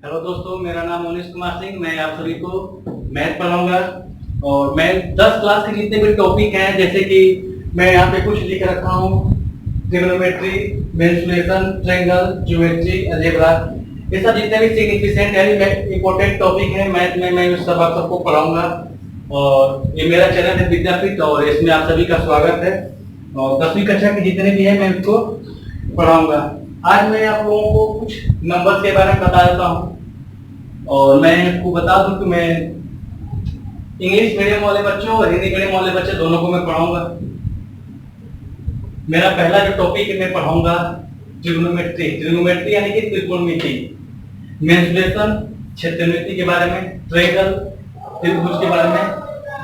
Hello दोस्तों, मेरा नाम मोनिश कुमार सिंह। मैं आप सभी को मैथ पढ़ाऊंगा और मैं 10 क्लास के जितने भी टॉपिक हैं, जैसे कि मैं यहाँ पे कुछ लिख रखा हूँ, trigonometry, mensuration, triangle, geometry, algebra, ये सब जितने भी सिग्निफिकेंट है इंपॉर्टेंट टॉपिक है मैथ में, मैं सब आप सबको पढ़ाऊंगा। और ये मेरा चैनल है विद्यापीठ और इसमें आप सभी का स्वागत है। और 10वीं कक्षा के जितने भी हैं मैं उसको पढ़ाऊंगा। आज मैं आप लोगों को कुछ नंबर्स के बारे में बता देता हूँ और मैं आपको बता दूं कि मैं इंग्लिश मीडियम वाले बच्चों और हिंदी मीडियम वाले बच्चे दोनों को मैं पढ़ाऊंगा। मेरा पहला जो टॉपिक है मैं पढ़ाऊंगा ट्रिग्नोमेट्री। ट्रिग्नोमेट्री यानी कि त्रिकोणमिति, मेंसुरेशन क्षेत्रमिति के बारे में, ट्रायंगल त्रिभुज के बारे में,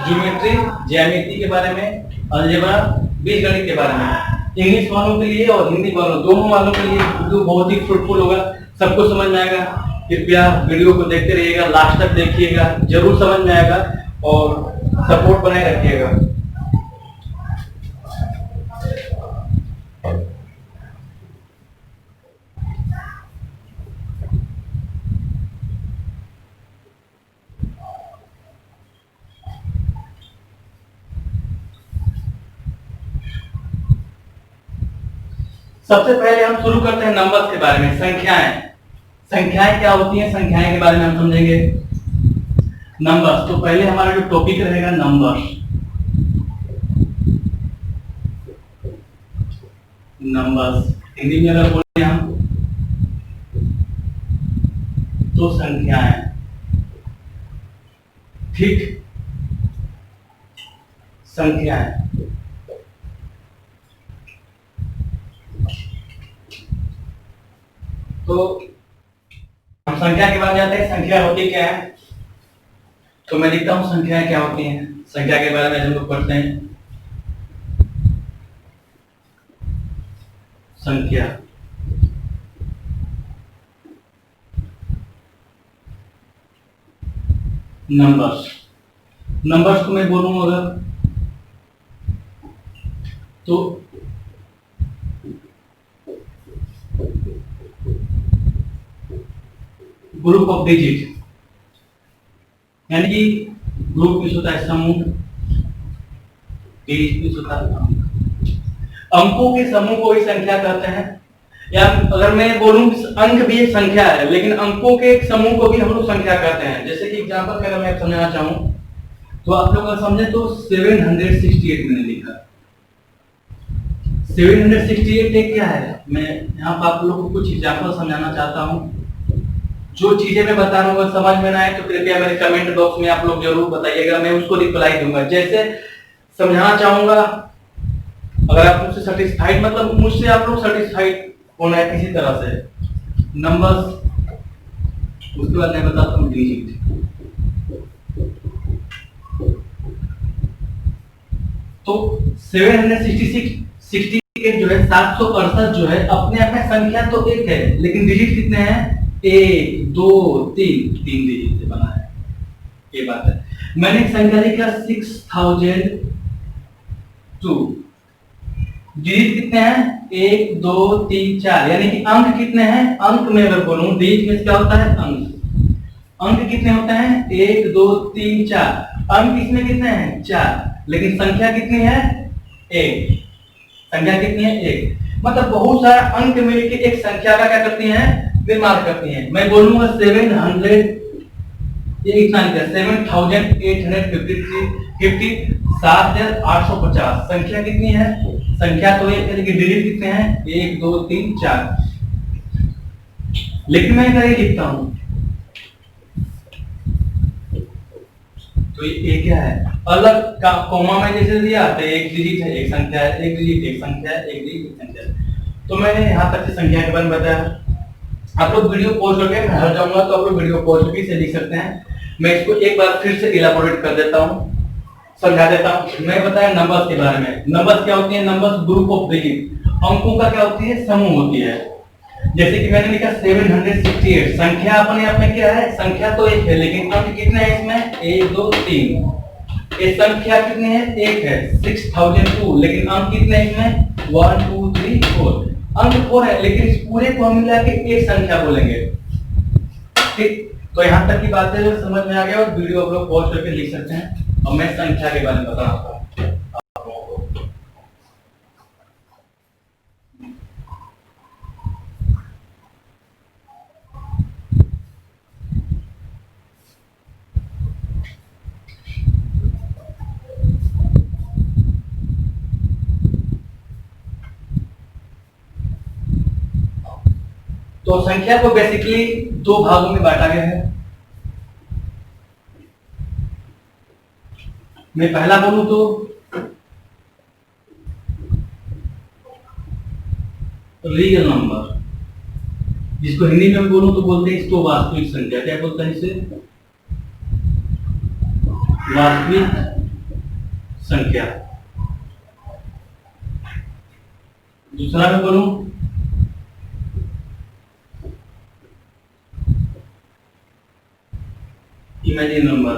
ज्योमेट्री ज्यामिति के बारे में, अलजेब्रा बीजगणित के बारे में। इंग्लिश वालों के लिए और हिंदी वालों दोनों वालों के लिए वीडियो बहुत ही फ्रूटफुल होगा, सबको समझ में आएगा। कृपया वीडियो को देखते रहिएगा, लास्ट तक देखिएगा, जरूर समझ में आएगा और सपोर्ट बनाए रखिएगा। सबसे पहले हम शुरू करते हैं नंबर्स के बारे में। संख्याएं, संख्याएं क्या होती हैं, संख्याएं के बारे में हम समझेंगे। नंबर्स, तो पहले हमारा जो टॉपिक रहेगा नंबर्स। नंबर्स हिंदी में अगर बोले हम तो संख्याएं, ठीक, संख्याएं। तो हम संख्या के बाद जाते हैं। संख्या होती क्या है, तो मैं लिखता हूं संख्याएं क्या होती हैं। संख्या के बारे में हम लोग पढ़ते हैं। संख्या नंबर्स, नंबर्स को मैं बोलूं अगर तो ग्रुप ऑफ डिजिट, यानी कि ग्रुप किस होता है, समूह, डिजिट किस होता है, अंकों के समूह को ही संख्या कहते हैं। या अगर मैं बोलूं अंक भी एक संख्या है, लेकिन अंकों के एक समूह को भी हम लोग संख्या कहते हैं। जैसे कि एग्जांपल अगर मैं समझाना चाहूं तो आप लोग अगर समझे तो 768 मैंने लिखा। 768 एक क्या है, मैं यहाँ पर आप लोग को कुछ एग्जांपल समझाना चाहता हूँ। जो चीजें मैं बता रहा हूँ समझ में ना आए तो कृपया मेरे कमेंट बॉक्स में आप लोग जरूर बताइएगा, मैं उसको रिप्लाई दूंगा। जैसे समझाना चाहूंगा, अगर आप मुझसे सेटिस्फाइड, मतलब मुझसे आप लोग सेटिस्फाइड होना है किसी तरह से। नंबर्स, उसके बाद मैं बताता हूँ डिजिट। तो 768 जो है 768 जो है अपने आप में संख्या तो एक है, लेकिन डिजिट कितने हैं, 1 2 3 डिजिट से बना है, ये बात है। मैंने एक संख्या लिखा 6002, डिजिट कितने हैं, 1 2 3 4, यानी कि अंक कितने हैं। अंक में अगर बोलूं डिजिट में क्या होता है, अंक। अंक कितने होते हैं, 1 2 3 4, अंक इसमें कितने हैं, 4, लेकिन संख्या कितनी है, 1। संख्या कितनी है, 1। मतलब बहुत सारा अंक मिलकर एक संख्या का क्या करती हैं, निर्माण करती हैं। मैं बोलूंगा 700, ये इतना लिखा 7853 7850। संख्या कितनी है, संख्या तो एक है, लेकिन डिजिट कितने हैं, 1 2 3 4। लेकिन मैं इधर ये लिखता हूं तो ये क्या है, अलग का कॉमा में जैसे दिया तो एक डिजिट है, एक संख्या है, एक डिजिट एक संख्या है, एक डिजिट एक संख्या है। तो मैंने यहां तक से संख्या के बारे में बताया। आप लोग वीडियो पॉज करके मैं हट जाऊंगा तो आप लोग वीडियो पॉज करके से लिख सकते हैं। मैं इसको एक बार फिर से इलाबोरेट कर देता हूं, समझा देता हूं। मैं बताया नंबर्स के बारे में। नंबर्स क्या होती है, नंबर्स ग्रुप ऑफ डिजिट, अंकों का क्या होती है, समूह होती है। जैसे कि मैंने लिखा 768, संख्या अपने आप में क्या है, संख्या तो एक है, लेकिन अंक कितने हैं इसमें, 1 2 3। ये संख्या कितनी है, एक है 6002, लेकिन अंक कितने हैं इसमें, 1 2 3 4। अंक 4 है, लेकिन इस पूरे को हम मिला के एक संख्या बोलेंगे। ठीक, तो यहाँ तक की बातें जो समझ में आ गया और वीडियो आप लोग पॉज करके लिख सकते हैं और मैं संख्या के बारे में बता रहा हूँ आप लोगों को। तो संख्या को बेसिकली दो भागों में बांटा गया है। मैं पहला बोलूं तो रियल नंबर, जिसको हिंदी में बोलूं तो बोलते हैं इसको वास्तविक संख्या। क्या बोलते हैं इसे? वास्तविक संख्या। दूसरा मैं बोलूं इमेजिन नंबर,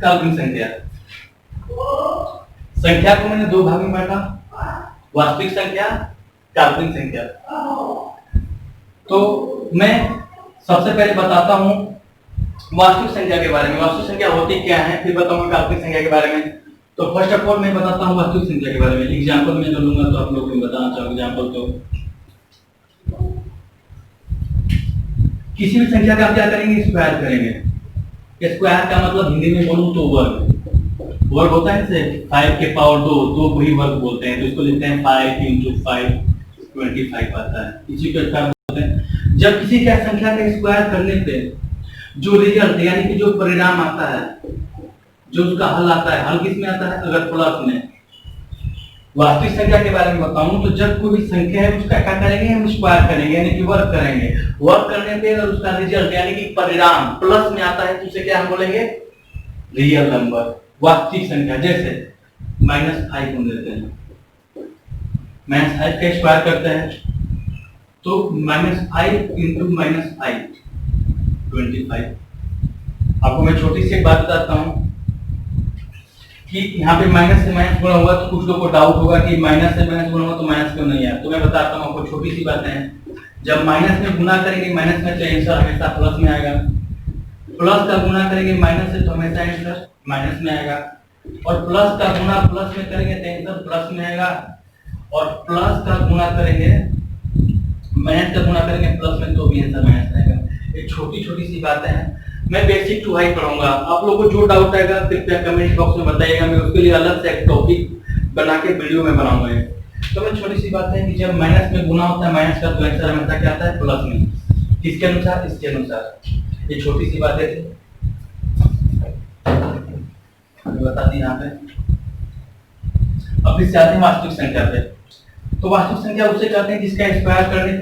काल्पनिक संख्या। संख्या को मैंने दो भाग में बांटा, वास्तविक संख्या, काल्पनिक संख्या। तो मैं सबसे पहले बताता हूं वास्तविक संख्या के बारे में। वास्तविक संख्या होती क्या है, फिर बताऊंगा काल्पनिक संख्या के बारे में। तो फर्स्ट ऑफ ऑल मैं बताता हूं वास्तविक संख्या के बारे में। एग्जांपल मैं लूंगा तो आप लोगों को बताना चाहूंगा। एग्जांपल तो किसी भी संख्या का आप क्या करेंगे? स्क्वायर करेंगे। स्क्वायर का मतलब हिंदी में बोलूं तो वर्ग। वर्ग होता है जैसे 5 के पावर 2 को ही वर्ग बोलते हैं, तो इसको लिखते हैं 5 × 5 25 आता है। इसी को स्क्वायर बोलते हैं। जब किसी का संख्या का स्क्वायर करने पे जो रिजल्ट यानी कि जो परिणाम आता है, जो उसका हल आता है, हल किस में आता है? अगर प्लस में। वास्तविक संख्या के बारे में बताऊं तो जब कोई भी संख्या है उसका क्या करेंगे? हम स्क्वायर करेंगे यानी कि वर्ग करेंगे। वर्ग करने पे अगर उसका रिजल्ट यानी कि परिणाम प्लस में आता है तो उसे क्या हम बोलेंगे? रियल नंबर, वास्तविक संख्या। जैसे -5 हम लेते हैं, -5 का स्क्वायर करते हैं तो -5 × -5 25। आपको मैं छोटी सी एक बात बताता हूं कि यहाँ पे माइनस से माइनस गुणा होगा तो कुछ लोगों को डाउट होगा कि माइनस से माइनस गुणा होगा तो माइनस क्यों नहीं आया। तो मैं बताता हूँ आपको छोटी सी बातें हैं। जब माइनस में गुणा करेंगे माइनस में तो आंसर हमेशा प्लस में आएगा। प्लस का गुणा करेंगे माइनस से तो हमेशा आंसर माइनस में आएगा। और प्लस का गुणा प्लस में करेंगे तो आंसर प्लस में आएगा। और प्लस का गुणा करेंगे माइनस का गुणा करेंगे प्लस में तो भी आंसर माइनस आएगा। ये छोटी छोटी सी बातें हैं। मैं बेसिक टू हाई पढ़ाऊंगा। आप लोगों को जो डाउट आएगा कृपया कमेंट बॉक्स में बताइएगा। मैं उसके लिए अलग से एक टॉपिक बना के वीडियो में बनाऊंगा। तो मैं छोटी सी बात है कि जब माइनस में गुना होता है माइनस का तो आंसर हमेशा क्या आता है? प्लस में। किसके अनुसार? इसके अनुसार। ये छोटी सी बातें थी, बता दी यहाँ पे। अब इससे आते हैं वास्तविक संख्या पे। तो वास्तविक संख्या उसे कहते हैं जिसका स्क्वायर करने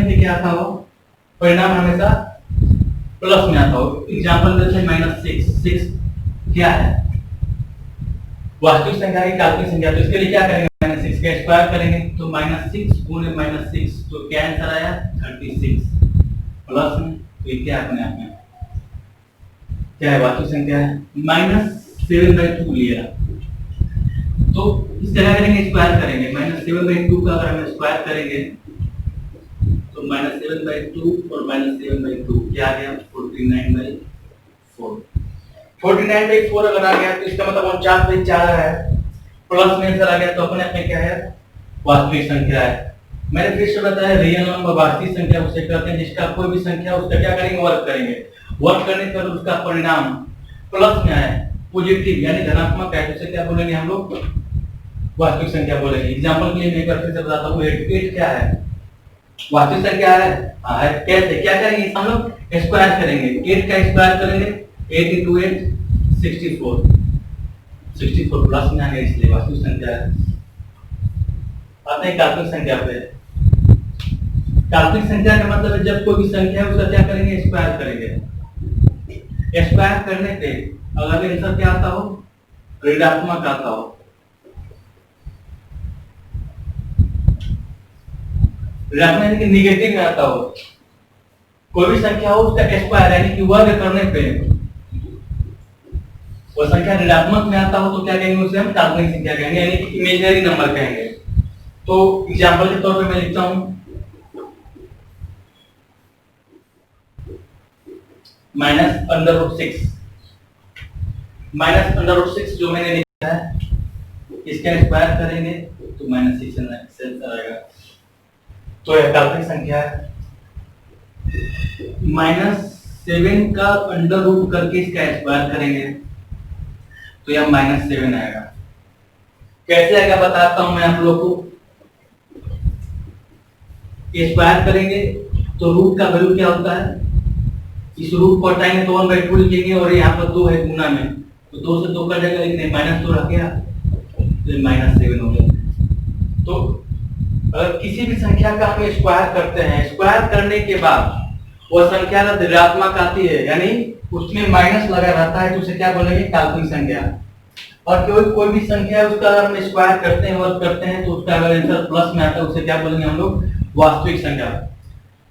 पे क्या था? वो परिणाम हमेशा प्लस में आता हो। एग्जांपल जैसे -6 क्या है? वास्तविक संख्या की काल्पनिक संख्या। तो इसके लिए क्या करेंगे? -6 का स्क्वायर करेंगे तो -6 × -6 तो क्या आंसर आया? 36 प्लस में। तो ये क्या अपने आप में क्या है? वास्तविक संख्या है। -7/2 लिया तो इस तरह करेंगे, स्क्वायर करेंगे। -7/2 का अगर हम स्क्वायर करेंगे तो -7/2 और -7/2 क्या आ गया? 49/4। 49/4 अगर आ गया तो इसका मतलब 49/4 है, प्लस में आंसर आ गया तो अपने आप में क्या है? वास्तविक संख्या है। मैंने फिर से बताया रियल नंबर वास्तविक संख्या उसे कहते हैं जिसका कोई भी संख्या उसका क्या करेंगे? वर्ग करेंगे। वर्ग करने पर उसका परिणाम प्लस में आए, पॉजिटिव यानी धनात्मक है, तो उसे क्या बोलेंगे हम लोग? वास्तविक संख्या बोलेंगे। एग्जांपल के लिए मैं एक बार फिर से बताता हूं। 8 क्या है? वास्तविक संख्या है। हाँ, कैसे क्या करेंगे? हम लोग स्क्वायर करेंगे। 8 का स्क्वायर करेंगे 8 × 8 64 प्लस में आ गया, इसलिए वास्तविक संख्या है। आते हैं काल्पनिक संख्या पे। काल्पनिक संख्या का मतलब है जब कोई भी संख्या है उसका क्या करेंगे? स्क्वायर करेंगे। स्क्वायर करने पे अगर आंसर क्या आता हो? ऋणात्मक आता हो। ऋणात्मक यानी कि निगेटिव में आता हो। कोई भी संख्या हो उसका स्क्वायर यानी कि वर्ग करने पे वो संख्या ऋणात्मक में आता हो तो क्या कहेंगे, उसे हम काल्पनिक संख्या कहेंगे, यानी कि इमेजिनरी नंबर कहेंगे। तो एग्जांपल के तौर पे मैं लिखता हूं -√6। -√6 जो मैंने लिखा है, इसका स्क्वायर करेंगे तो -6 आएगा, तो यह काल्पनिक संख्या है। -7 का अंडर रूट करके इसका स्क्वायर करेंगे तो यह -7 आएगा। कैसे आएगा बताता हूं मैं आप लोग को। स्क्वायर करेंगे तो रूट का वैल्यू क्या होता है, इस रूट को हटाएंगे तो 1/2 लिखेंगे, और यहाँ पर 2 है गुना में, तो 2 से 2 कट जाएगा, लेकिन -2 रह गया तो -7 हो गया। तो अगर किसी भी संख्या का हम स्क्वायर करते हैं, स्क्वायर करने के बाद वह संख्या ऋणात्मक आती है, यानी उसमें माइनस लगा रहता है, तो उसे क्या बोलेंगे, काल्पनिक संख्या। और कोई भी संख्या है उसका अगर हम स्क्वायर करते हैं, वर्क करते हैं, तो उसका अगर आंसर प्लस में आता है उसे क्या बोलेंगे हम लोग, वास्तविक संख्या।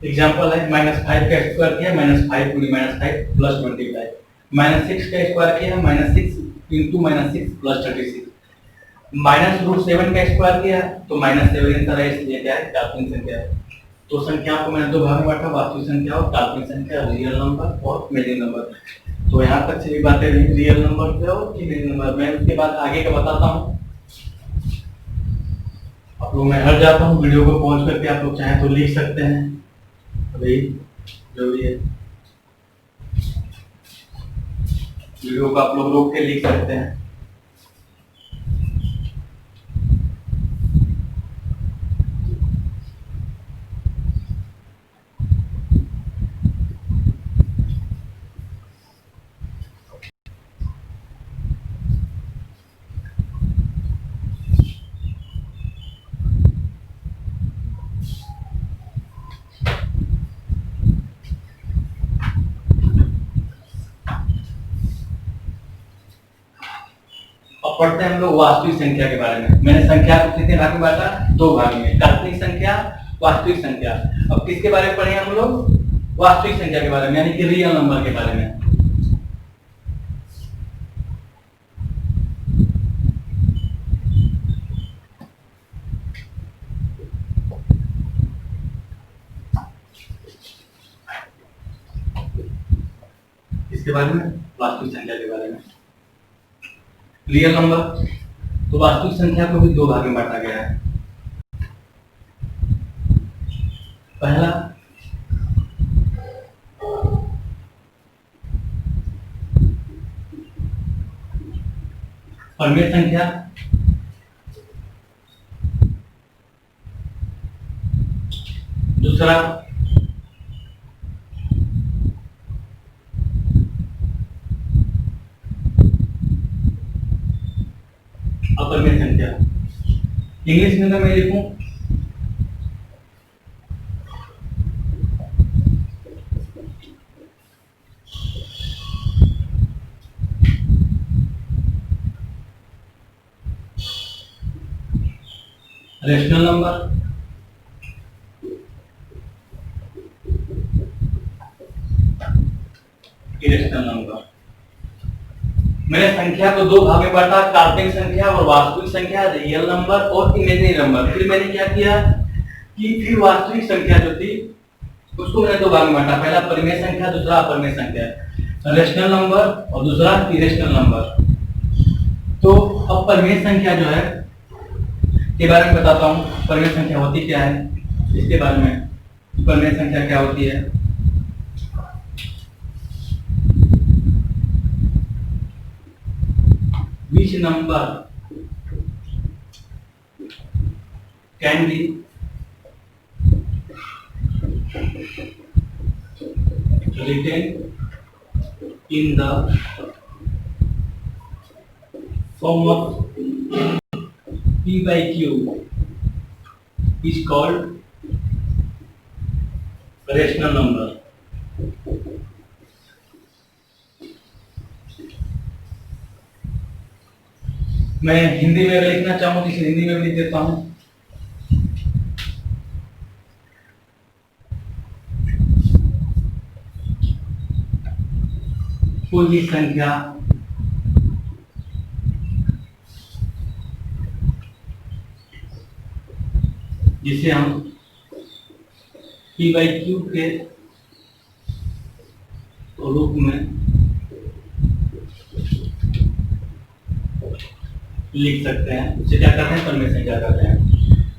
एग्जांपल है -5 का स्क्वायर किया, -5 × -5 + 25, -6 का स्क्वायर किया, -6 × -6 + 36, -√7 का स्क्वायर किया तो -7 आंसर है, इसलिए क्या है, काल्पनिक संख्या है। तो संख्याओं को मैंने दो भाग में बांटा, वास्तविक संख्या और काल्पनिक संख्या, रियल नंबर और इमेजिनरी नंबर। तो यहाँ तक से भी बातें रियल नंबर पे और इमेजिनरी नंबर। मैं उसके बाद आगे का बताता हूँ। आप लोग, मैं हट जाता हूँ, वीडियो को पॉज करके आप लोग चाहें तो लिख सकते हैं, अभी जो भी है वीडियो को आप लोग रोक के लिख सकते हैं। अब पढ़ते हैं हम लोग वास्तविक संख्या के बारे में। मैंने संख्या को कितने भाग में बांटा, दो भाग में, काल्पनिक संख्या, वास्तविक संख्या। अब किसके बारे में पढ़े हम लोग, वास्तविक संख्या के बारे में, यानी कि रियल नंबर के बारे में। इसके बारे में, वास्तविक संख्या के बारे में। रियल नंबर, तो वास्तविक संख्या को भी दो भाग में बांटा गया है। पहला परमेय संख्या, दूसरा अपरमेय संख्या। इंग्लिश में मैं लिखूं रेशनल नंबर, इरेशनल नंबर। मैंने संख्या को दो भाग में बांटा, काल्पनिक संख्या और वास्तविक संख्या, रियल नंबर और इमेजिनरी नंबर। फिर मैंने क्या किया कि फिर वास्तविक संख्या जो थी उसको मैंने दो भाग में बांटा, पहला परिमेय संख्या, दूसरा अपरिमेय संख्या, रेशनल नंबर और दूसरा इरेशनल नंबर। तो अब परिमेय संख्या जो है के बारे में बताता हूँ। परिमेय संख्या होती क्या है, इसके बारे में। परिमेय संख्या क्या होती है, which number can be written in the form of P by Q is called rational number। मैं हिंदी में लिखना चाहूँ तो इसे हिंदी में लिख देता हूँ। कोई भी संख्या जिसे हम p by q के रूप में लिख सकते हैं। उसे क्या करते हैं, परमेय संख्या कहते हैं।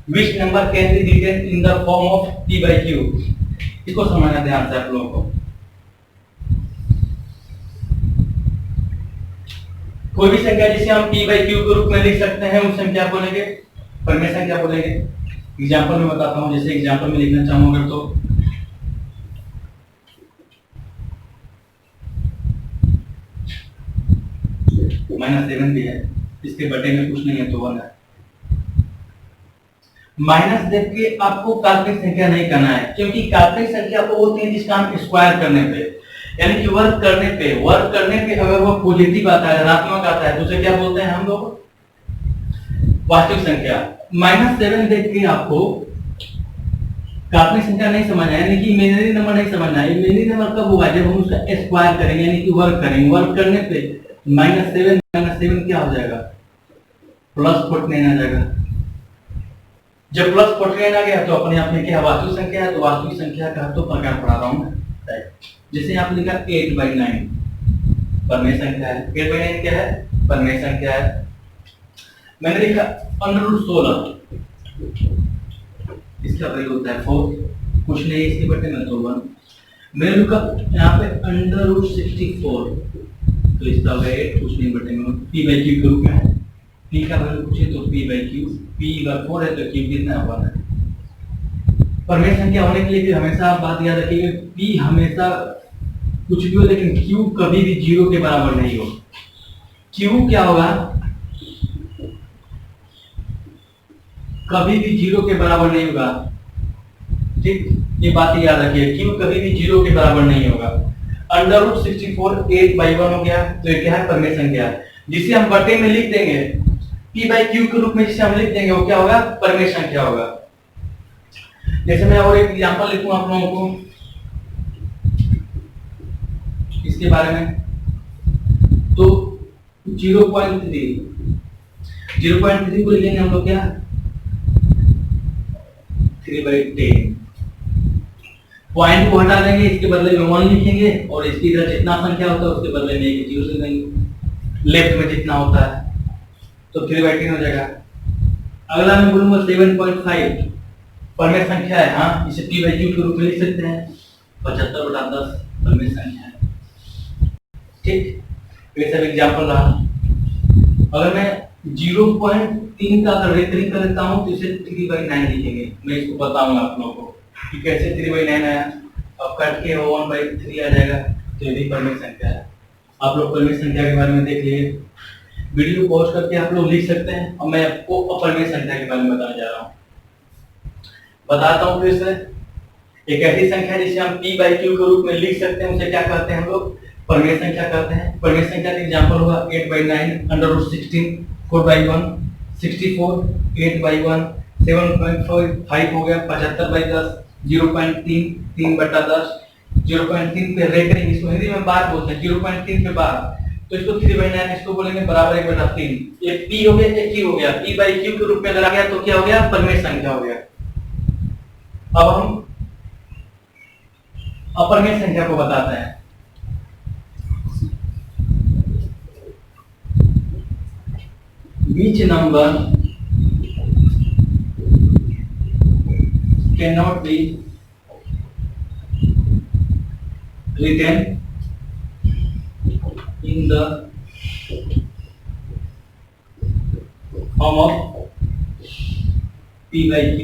Which number can be written in the form of p by q, इसको समझना ध्यान से आप लोगों को। कोई भी संख्या जिसे हम p by q के रूप में लिख सकते हैं उस संख्या को बोलेंगे परमेय संख्या बोलेंगे। एग्जांपल में बताता हूं, जैसे एग्जांपल में लिखना चाहूंगा तो -7 भी है, इसके बटे में कुछ नहीं है तो 1 है। माइनस देख के आपको काल्पनिक संख्या नहीं करना है, क्योंकि काल्पनिक संख्या वो होती है जिसका हम स्क्वायर करने पे, यानी कि वर्क करने पे अगर वो पॉजिटिव आता है, धनात्मक आता है तो उसे क्या बोलते हैं हम लोग, वास्तविक संख्या। -7 देख के आपको काल्पनिक संख्या नहीं समझना है, यानी कि इमेजिनरी नंबर नहीं समझना है। इमेजिनरी नंबर कब होगा, जब हम उसका स्क्वायर करेंगे, यानी कि वर्क करेंगे। वर्क करने पे -7 क्या हो जाएगा, +49 आ जाएगा। जब +49 आ गया तो अपने आप में क्या वास्तविक संख्या है, तो वास्तविक संख्या का तो प्रकार पढ़ा रहा हूं मैं। जैसे आप लिखा 8/9 परमेय संख्या है। 8/9 क्या है, परमेय संख्या है। मैंने लिखा √16, इसका वैल्यू होता है 4, कुछ नहीं इसके बटे में तो 1। मैंने लिखा यहाँ पे √64, तो इसका वैल्यू कुछ नहीं बटे में p by q के रूप में है। p का वैल्यू पूछे तो p by q, p अगर 4 है तो q कितना है, 1 है। परमेय संख्या होने के लिए भी हमेशा आप बात याद रखिए, p हमेशा कुछ भी हो लेकिन q कभी भी 0 के बराबर नहीं हो। q क्या होगा, कभी भी 0 के बराबर नहीं होगा। ठीक, ये बात याद रखिए, q कभी भी 0 के बराबर नहीं होगा। √64 8/1 हो गया, तो ये क्या है, परमेय संख्या, जिसे हम बटे में लिख देंगे p by q के रूप में, जिसे हम लिख देंगे वो क्या होगा, परमेय संख्या होगा। जैसे मैं और एक एग्जांपल लिखूं आप लोगों को इसके बारे में, तो 0.3 को लिखेंगे हम लोग क्या, 3/10। पॉइंट को हटा देंगे, इसके बदले में 1 लिखेंगे, और इसकी इधर जितना संख्या होता है उसके बदले में एक 0 से देंगे, लेफ्ट में जितना होता है, तो 3/10 हो जाएगा। अगला मैं बोलूंगा 7.5 परमेय संख्या है। हाँ, इसे p by q के रूप में लिख सकते हैं, 75/10 परमेय संख्या है। ठीक, ये सब एग्जांपल रहा। अगर मैं 0.3 का अगर रेखरीख कर लेता हूं तो इसे 3/9 लिखेंगे। मैं इसको बताऊंगा आप लोगों को कि कैसे 3/9 आया। अब कट के 1/3 आ जाएगा, तो ये भी परमेय संख्या है। आप लोग परमेय संख्या के बारे में देख लिए, वीडियो पॉज करके आप लोग लिख सकते हैं, और मैं आपको अपरमेय संख्या के बारे में बताने जा रहा हूँ। बताता हूँ फिर से, एक ऐसी संख्या जिसे हम p by q के रूप में लिख सकते हैं उसे क्या कहते हैं हम लोग, परमेय संख्या कहते हैं। परमेय संख्या का एग्जांपल होगा 8/9, √16, 4/1, 64, 8/1, 7.5 हो गया, 75/10, 0.3, 3/10, 0.3 पे रेकरिंग, इसको हिंदी में बार बोलते हैं, 0.3 पे बार, तो इसको 3/9, इसको बोलेंगे बराबर 1/3। ये p हो गया, ये q हो गया। p by q के रूप में अगर आ गया तो क्या हो गया, परमेय संख्या हो गया। अब हम अपरमेय संख्या को बताते हैं। Which number cannot be written in the form of p by q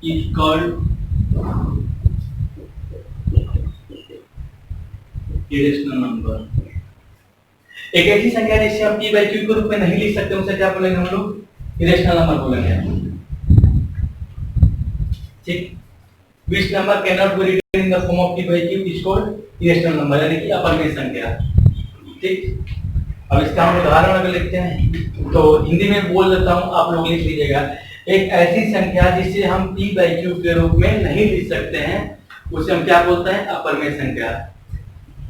is called irrational number। एक ऐसी संख्या जिसे हम p by q के रूप में नहीं लिख सकते उसे क्या बोलेंगे हम लोग, इरेशनल नंबर बोलेंगे। ठीक, which number cannot be written in the form of p by q is called irrational number, यानी कि अपरमेय संख्या। ठीक, अब इसका हम उदाहरण अगर लिखते हैं तो हिंदी में बोल देता हूं, आप लोग लिख लीजिएगा। एक ऐसी संख्या जिसे हम p by q के रूप में नहीं लिख सकते हैं उसे हम क्या बोलते हैं, अपरमेय संख्या।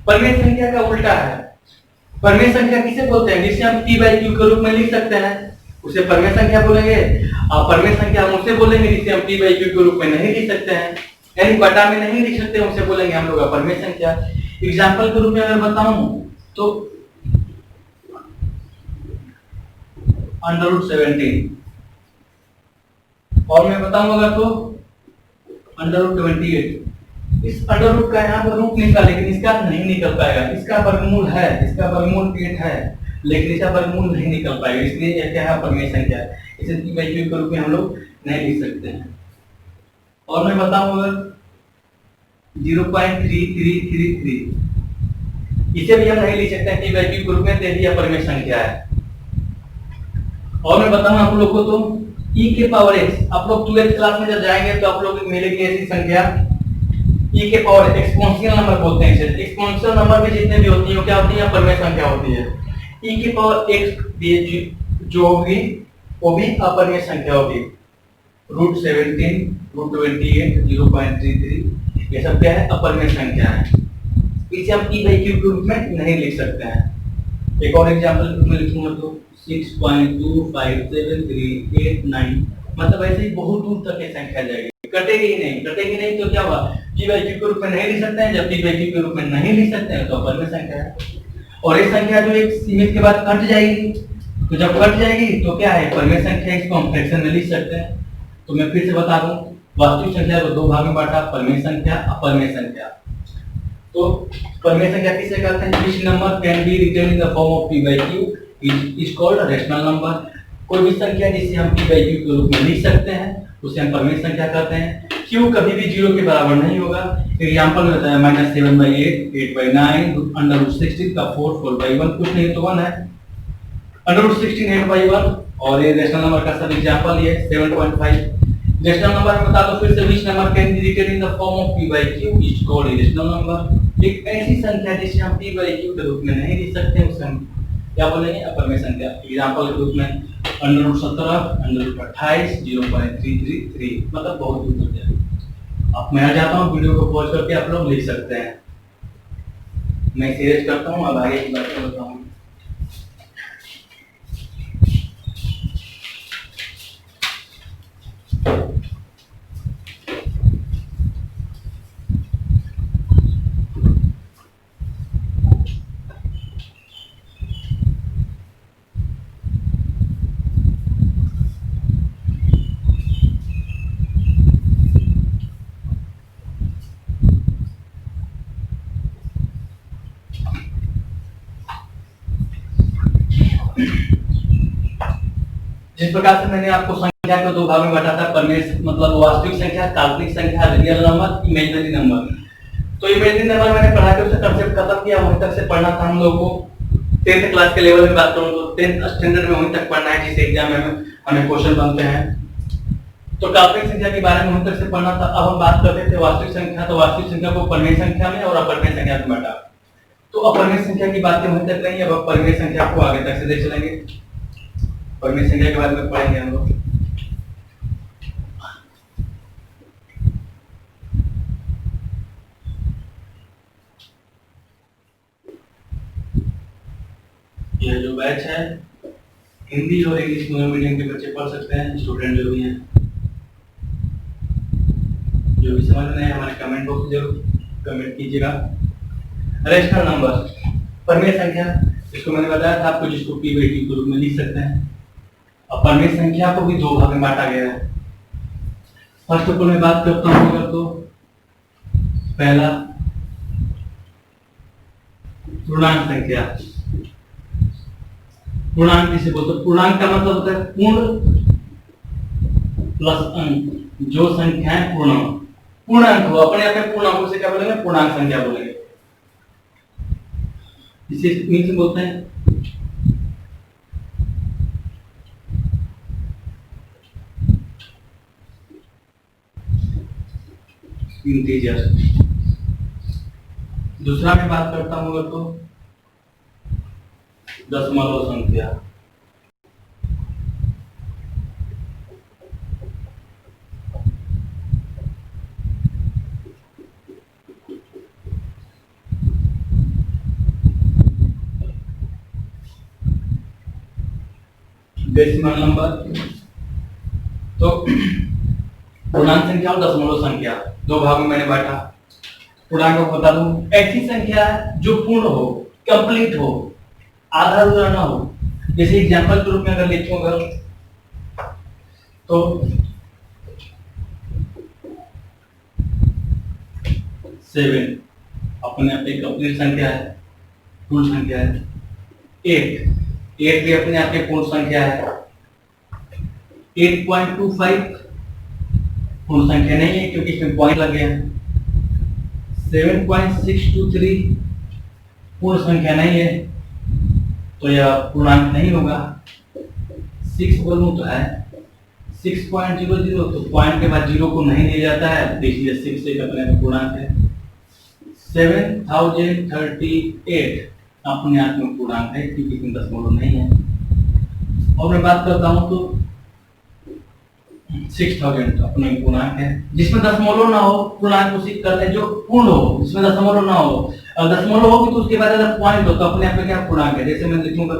परमेय संख्या का उल्टा है। परमेय संख्या किसे बोलते हैं, जिसे हम p by q के रूप में लिख सकते हैं उसे परमेय संख्या बोलेंगे। और परमेय संख्या हम उसे बोलेंगे जिसे हम p by q के रूप में नहीं लिख सकते हैं, यानी बटा में नहीं लिख सकते, उसे बोलेंगे हम लोग अपरमेय संख्या। एग्जांपल के रूप में अगर बताऊं तो √17, और मैं बताऊंगा तो √28। इस अंडर रूट का यहाँ पर रूट निकला, लेकिन इसका नहीं निकल पाएगा। इसका वर्गमूल है, इसका वर्गमूल 8 है, लेकिन इसका वर्गमूल नहीं निकल पाएगा, इसलिए यह क्या है, अपरमेय संख्या है। इसे p by q के रूप में हम लोग नहीं लिख सकते हैं। और मैं बताऊंगा 0.3333, इसे भी हम नहीं लिख सकते हैं p by q के रूप में, तो यह अपरमेय संख्या है। और मैं बताऊं आप लोग को तो e के पावर x, आप लोग 12th क्लास में जब जाएंगे तो आप लोग को मिलेगी ऐसी संख्या e के पावर, एक्सपोनेंशियल नंबर बोलते हैं इसे। एक्सपोनेंशियल नंबर में जितने भी होती है वो क्या होती है, अपरमेय संख्या होती है। e के पावर x जो होगी वो भी अपरमेय संख्या होगी। √17, √28, 0.33, ये सब क्या है, अपरमेय संख्या है। इसे हम p by q के रूप में नहीं लिख सकते हैं। एक और एग्जांपल में लिखूंगा तो 6.257389, मतलब ऐसे ही बहुत दूर तक ये संख्या जाएगी, कटेगी ही नहीं। कटेगी नहीं तो क्या हुआ, p by q के रूप में नहीं लिख सकते हैं। जब p by q के रूप में नहीं लिख सकते हैं तो अपरमेय संख्या है। और ये संख्या जो एक सीमित के बाद कट जाएगी, तो जब कट जाएगी तो क्या है, परमेय संख्या, इसको हम फ्रैक्शन में लिख सकते हैं। तो मैं फिर से बता दूं, वास्तविक संख्या को दो भाग में बांटा, परमेय संख्या, अपरमेय संख्या। तो परमेय संख्या किसे कहते हैं, which number can be written in the form of p by q is called a rational number। कोई भी संख्या जिसे हम p by q के रूप में लिख सकते हैं उसे हम परमेय संख्या कहते हैं। q कभी भी 0 के बराबर नहीं होगा। एग्जांपल में बताया -7/8, 8/9, √16 का 4, 4/1, कुछ नहीं तो 1 है। √16 8/1, और ये रेशनल नंबर का सब एग्जांपल ये 7.5। रेशनल नंबर में बता दो फिर से, which number can be written in the form of p by q is called irrational number। एक ऐसी संख्या जिसे हम p by q के रूप में नहीं लिख सकते उसे हम क्या बोलेंगे, अपरमेय संख्या। एग्जांपल के रूप में √17, √28, 0.333, मतलब बहुत दूर तक जाएगा। अब मैं आ जाता हूँ, वीडियो को पॉज करके आप लोग लिख सकते हैं। मैं सीरीज करता हूँ, अब आगे की बातें बताऊँ। जिस प्रकार से मैंने आपको संख्या को दो भाग में बांटा था, परमेय मतलब वास्तविक संख्या, काल्पनिक संख्या, रियल नंबर, इमेजिनरी नंबर। तो इमेजिनरी नंबर मैंने पढ़ा के उसका कांसेप्ट खत्म किया, वहीं तक से पढ़ना था हम लोगों को। 10th क्लास के लेवल में बात करूं तो 10th स्टैंडर्ड में वहीं तक पढ़ना है जिस एग्जाम में हमें क्वेश्चन बनते हैं। तो काल्पनिक संख्या के बारे में वहीं तक से पढ़ना था। अब हम बात करते थे वास्तविक संख्या। तो वास्तविक संख्या को परमेय संख्या में और अपरमेय संख्या में बांटा। तो अपरमेय संख्या की बातें वहीं तक रही, अब परमेय संख्या को आगे तक से देख चलेंगे। परमेय संख्या के बारे में पढ़ेंगे हम लोग। यह जो बैच है हिंदी और इंग्लिश दोनों मीडियम के बच्चे पढ़ सकते हैं, स्टूडेंट जो भी हैं। जो भी समझ में नहीं हमारे कमेंट बॉक्स में जरूर कमेंट कीजिएगा। रेशनल नंबर, परमेय संख्या, इसको मैंने बताया था आपको, जिसको p by q के रूप में लिख सकते हैं। अब परमेय संख्या को भी दो भाग में बांटा गया है। फर्स्ट ऑफ ऑल मैं बात करता हूं अगर तो पहला पूर्णांक संख्या। पूर्णांक किसे बोलते हैं, पूर्णांक का मतलब होता है पूर्ण प्लस अंक। जो संख्याएं पूर्णांक हो, अपने आप में पूर्णांकों से क्या बोलेंगे, पूर्णांक संख्या बोलेंगे। इसे इंग्लिश में बोलते हैं इंटीजर। दूसरा मैं बात करता हूं अगर तो दशमलव संख्या। Decimal number. तो पूर्णांक संख्या और दशमलव संख्या दो भागों में मैंने बांटा। पूर्णांक को बता दूं, ऐसी संख्या जो पूर्ण हो, कंप्लीट हो, आधा अधूरा ना हो। जैसे एग्जांपल के रूप में अगर लिखूंगा तो 7 अपने आप एक कंप्लीट संख्या है, पूर्ण संख्या है। 8 भी अपने आप एक पूर्ण संख्या है। 8.25 पूर्ण संख्या नहीं है क्योंकि इसमें पॉइंट लग गया है। 7.623 पूर्ण संख्या नहीं है तो यह पूर्णांक नहीं होगा। 6 बोलूं तो है 6.00, तो पॉइंट के बाद 0 को नहीं लिया जाता है, इसलिए 6 एक अपने में पूर्णांक है। 7038 अपने आप में पूर्णांक है क्योंकि इसमें दशमलव नहीं है। और मैं बात करता हूं तो 6000 अपने में पूर्णांक है। जिसमें दशमलव ना हो पूर्णांक उसी करते हैं जो पूर्ण हो, जिसमें दशमलव ना हो। और दशमलव होगी तो उसके बाद अगर पॉइंट हो तो अपने आप में क्या पूर्णांक है। जैसे मैं लिखूंगा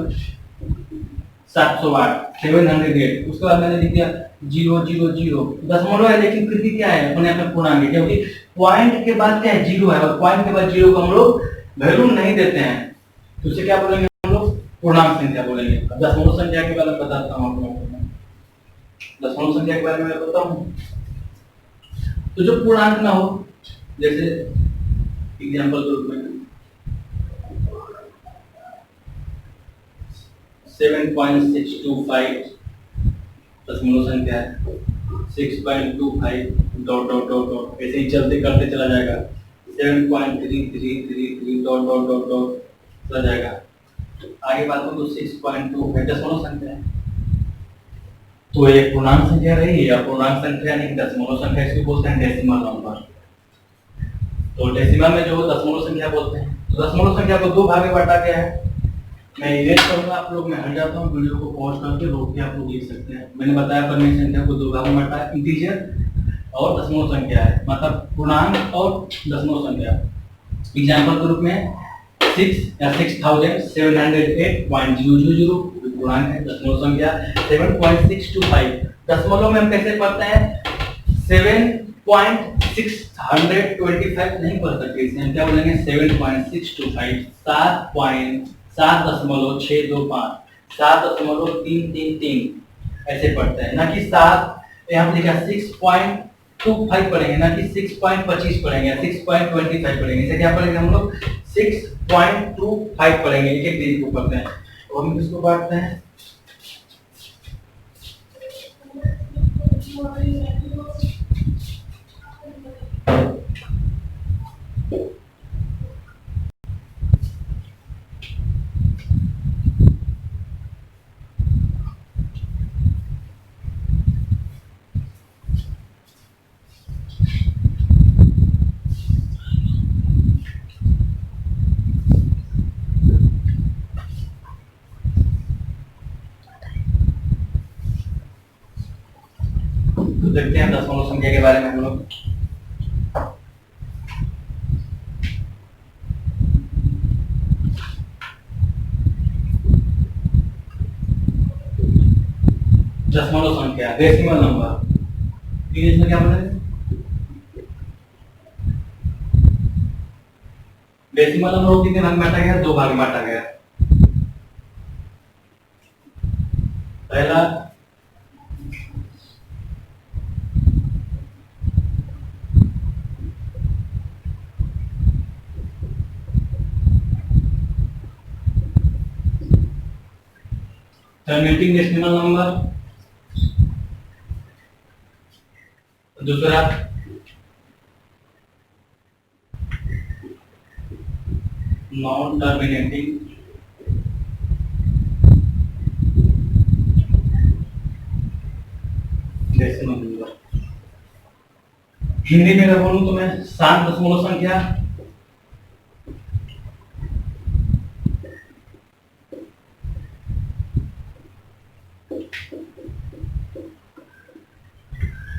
708 708, उसके बाद मैंने लिख दिया 000, दशमलव है लेकिन फिर भी क्या है, अपने आप में पूर्णांक है क्योंकि पॉइंट के बाद क्या है, 0 है, और पॉइंट के बाद 0 को हम लोग वैल्यू नहीं देते हैं, तो उसे क्या बोलेंगे हम लोग, पूर्णांक संख्या बोलेंगे। अब दशमलव संख्या के बारे में बताता हूं आप लोगों को। दशमलव संख्या के बारे में मैं बताऊं तो जो पूर्णांक ना हो, जैसे एग्जांपल के रूप में 7.625 दशमलव संख्या है। 6.25 डॉट डॉट डॉट डॉट ऐसे ही चलते करते चला जाएगा। 7.3333 डॉट डॉट डॉट डॉट चला जाएगा। आगे बात करूं तो 6.25 दशमलव संख्या है, तो ये पूर्णांक संख्या रही है। पूर्णांक संख्या नहीं, दशमलव संख्या इसको बोलते हैं डेसिमल नंबर। तो डेसिमल में जो दशमलव संख्या बोलते हैं, तो दशमलव संख्या को दो भाग में बांटा गया है। मैं इरेज करूंगा, आप लोग, मैं हट जाता हूं, वीडियो को पॉज करके रोक के आप लोग लिख सकते हैं। मैंने बताया परिमेय संख्या को दो भाग में बांटा है, इंटीजर और दशमलव संख्या है, मतलब पूर्णांक और दशमलव संख्या। एग्जांपल के रूप में 6708.000 पूर्णांक है। दशमलव संख्या 7.625 दशमलव में हम कैसे पढ़ते हैं, 7.625 नहीं पढ़ सकते, इसे हम क्या बोलेंगे 7.625, 7.625 7.333 ऐसे पढ़ते हैं, ना कि 7 यहाँ पे लिखा 6.25 पढ़ेंगे, ना कि 6.25 पढ़ेंगे, 6.25 पढ़ेंगे। इसे क्या पढ़ेंगे हम लोग 6.25 पढ़ेंगे, एक एक डिजिट को पढ़ते हैं। और हम किसको बांटते हैं, तो देखते हैं दशमलव संख्या के बारे में हम लोग। दशमलव संख्या डेसिमल नंबर, इंग्लिश में क्या बोलेंगे, डेसिमल नंबर को कितने भाग में बांटा गया, दो भाग में बांटा गया। पहला टर्मिनेटिंग डेसिमल नंबर, दूसरा non terminating decimal number. Hindi में अगर बोलूं तो मैं 7 दशमलव संख्या,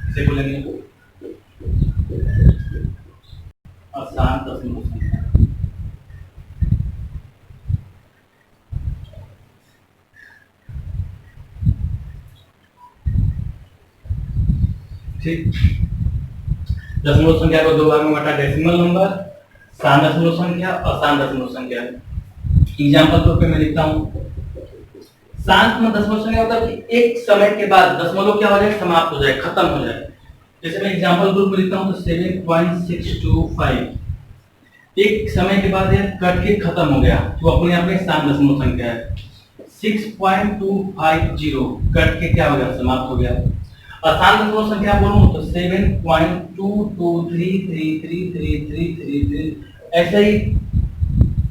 से बोलेंगे, और 7 दशमलव संख्या। ठीक। दशमलव संख्या को दो भाग में बांटा, डेसिमल नंबर, शांत दशमलव संख्या और शांत दशमलव संख्या। एग्जांपल तौर पे मैं लिखता हूं, शांत में दशमलव संख्या मतलब कि एक समय के बाद दशमलव क्या हो जाए, समाप्त हो जाए, खत्म हो जाए। जैसे मैं एग्जांपल ग्रुप में लिखता हूं तो 7.625 एक समय के बाद यह कट के खत्म हो गया, तो अपने आप में शांत दशमलव संख्या है। 6.250 कट के क्या हो गया, समाप्त हो गया। अशांत दशमलव संख्या बोलूं तो 7.2223333333 ऐसे ही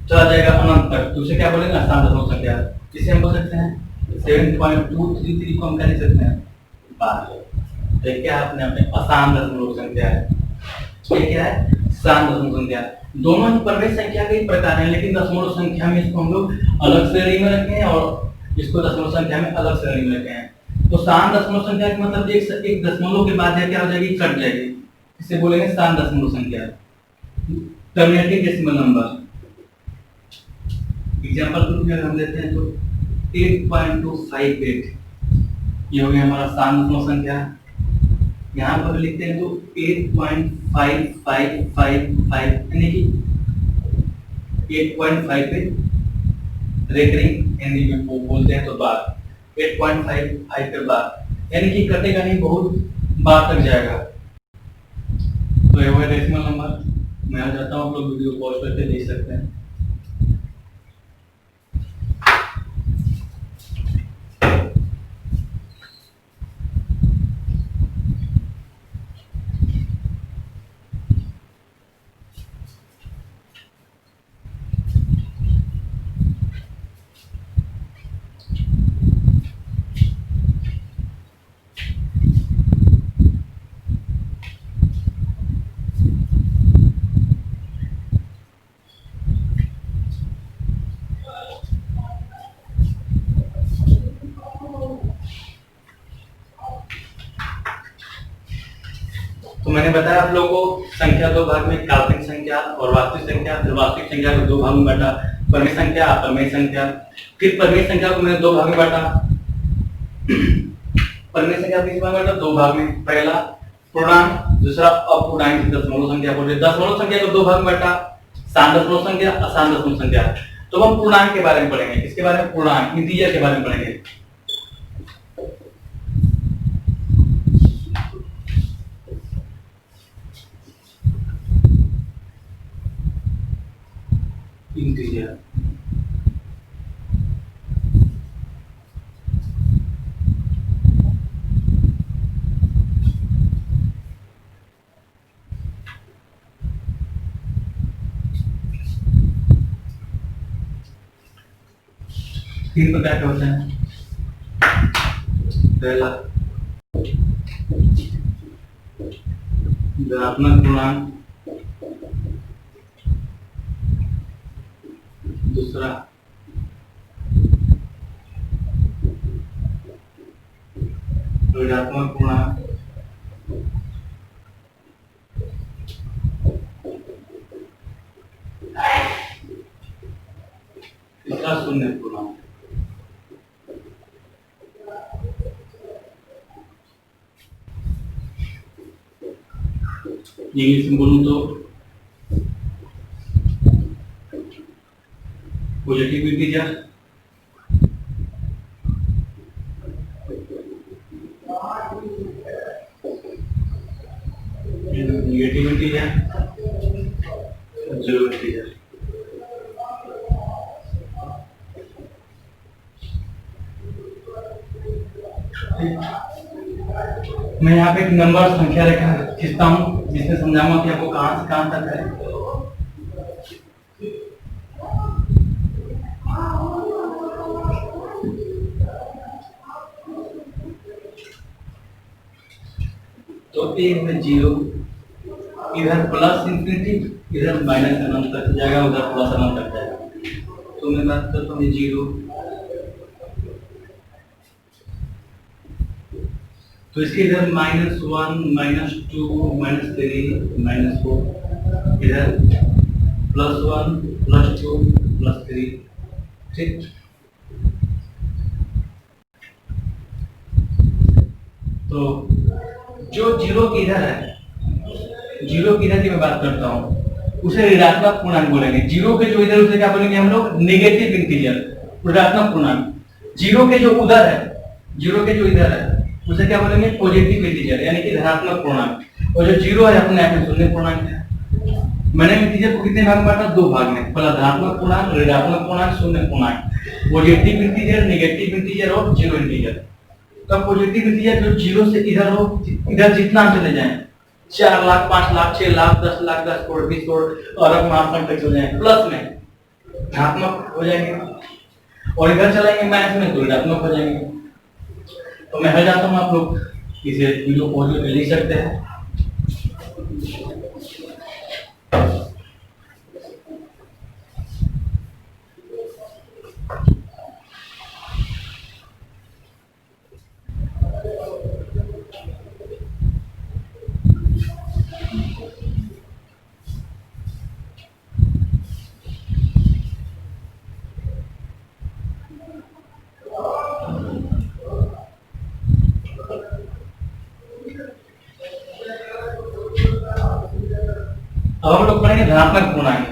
चला जाएगा अनंत तक, तो उसे क्या बोलेंगे, अशांत दशमलव संख्या। इसे हम बोल सकते हैं 7.233 को हम क्या लिख सकते हैं, 12। तो क्या है, अपने आप में अशांत दशमलव संख्या है। ये क्या है, शांत दशमलव संख्या। दोनों ही परवेश संख्या के ही प्रकार हैं, लेकिन दशमलव संख्या में इसको हम लोग अलग श्रेणी में रखे हैं और इसको दशमलव संख्या में अलग श्रेणी में रखे हैं। तो शांत दशमलव संख्या का मतलब एक दशमलव के बाद क्या हो जाएगी, कट जाएगी, इसे बोलेंगे शांत दशमलव संख्या, terminating decimal number. Example group में हम लेते हैं तो 8.258 ये हो गया हमारा शांत दशमलव संख्या। यहाँ पर लिखते हैं तो 8.5555 यानी कि 8.5 पे रेकरिंग हिंदी में बोलते हैं तो बार 8.55 पे बार, यानी कि कटेगा नहीं, बहुत बार तक जाएगा। तो ये हुआ डेसिमल नंबर। मैं आ जाता हूँ, आप लोग वीडियो पॉज करके देख सकते हैं। तो मैंने बताया आप लोगों को संख्या दो भाग में, काल्पनिक संख्या और वास्तविक संख्या। फिर वास्तविक संख्या को दो भाग में बांटा, परमेय संख्या, अप्रमेय संख्या। फिर परमेय संख्या को मैंने दो भाग में बांटा, परमेय संख्या को किस भाग में बांटा, दो भाग में। पहला पूर्णांक, दूसरा अपूर्णांक दशमलव संख्या बोले। दशमलव संख्या को दो भाग में बांटा, शांत दशमलव संख्या, अशांत दशमलव संख्या। तो हम पूर्णांक के बारे में पढ़ेंगे, किसके बारे में, पूर्णांक, इंटीजर के बारे में पढ़ेंगे। इंटीजर तीन प्रकार के होते हैं। पहला धनात्मक पूर्णांक, दूसरा ऋणात्मक पूर्णांक, तीसरा शून्य पूर्णांक। इंग्लिश में बोलूं तो positive integer, negative integer, zero integer. मैं यहाँ पे एक नंबर संख्या रेखा खींचता हूँ, जिसमें समझाऊंगा कि आपको कहां से कहां तक है। तो एक में जीरो, इधर प्लस इंफिनिटी, इधर माइनस अनंत तक जाएगा, उधर प्लस अनंत तक जाएगा। तो मैं बात करता हूँ जीरो, तो इसके इधर -1, -2, -3, -4, इधर +1, +2, +3। ठीक, तो जो जीरो की इधर है, जीरो की इधर की मैं बात करता हूँ, उसे ऋणात्मक पूर्णांक बोलेंगे। जीरो के जो इधर उसे क्या बोलेंगे हम लोग? नेगेटिव इंटीजर, ऋणात्मक पूर्णांक। जीरो के जो उधर है, जीरो के जो इधर है उसे क्या बोलेंगे? पॉजिटिव इंटीजर, यानी कि धनात्मक पूर्णांक। और जो जीरो है अपने आप में शून्य पूर्णांक है। मैंने इंटीजर को कितने भाग में बांटा? दो भाग में, पहला धनात्मक पूर्णांक, ऋणात्मक पूर्णांक, शून्य पूर्णांक। पॉजिटिव इंटीजर, नेगेटिव इंटीजर और जीरो इंटीजर। तो पॉजिटिव इंटीजर जो जीरो से इधर हो, इधर जितना हम चले जाएं, 4 लाख, 5 लाख, 6 लाख, 10 लाख, 10 करोड़, 20 करोड़, अरब, महाशय तक चले जाएं, प्लस में धनात्मक हो जाएंगे। और इधर चलाएंगे माइनस में तो ऋणात्मक हो जाएंगे। तो मैं हल जाता हूँ, आप लोग इसे वीडियो पॉज करके लिख सकते हैं। अब हम लोग पढ़ेंगे धनात्मक पूर्णांक।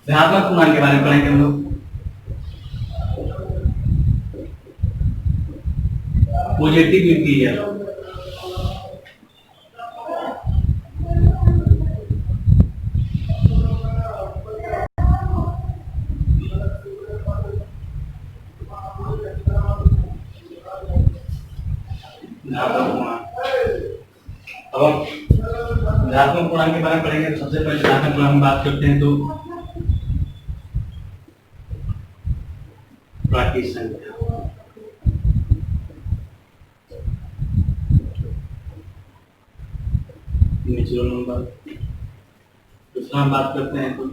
धनात्मक पूर्णांक के बारे में पढ़ेंगे हम लोग। पॉजिटिव इंटीजर, अब हम धनात्मक पूर्णांक के बारे में पढ़ेंगे। तो सबसे पहले धनात्मक पूर्णांक की बात करते हैं तो प्राकृतिक संख्या, नेचुरल नंबर। दूसरा हम बात करते हैं तो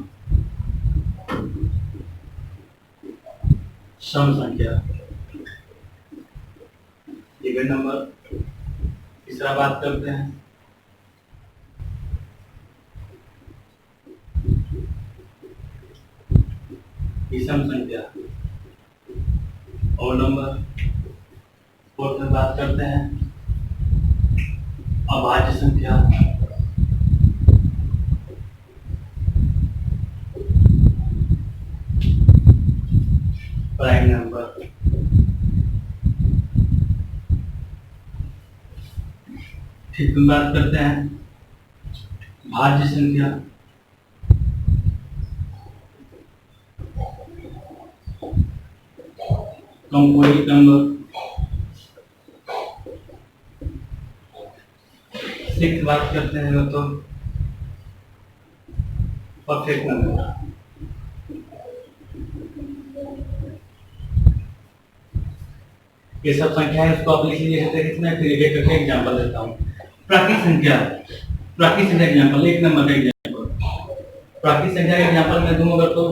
सम संख्या, इवन नंबर। तीसरा बात करते हैं विषम संख्या, और नंबर। फोर्थ में बात करते हैं अभाज्य संख्या, प्राइम नंबर। फिर हम बात करते हैं भाज्य संख्या, कंपोजिट नंबर। सिक्स बात करते हैं तो परफेक्ट नंबर। ये सब संख्या है, इसको आप लिख लीजिए। इसमें फिर एक करके एग्जांपल देता हूँ। प्राकृतिक संख्या, प्राकृतिक संख्या एग्जांपल, एक नंबर का एग्जांपल। प्राकृतिक संख्या का एग्जांपल मैं दूंगा अगर तो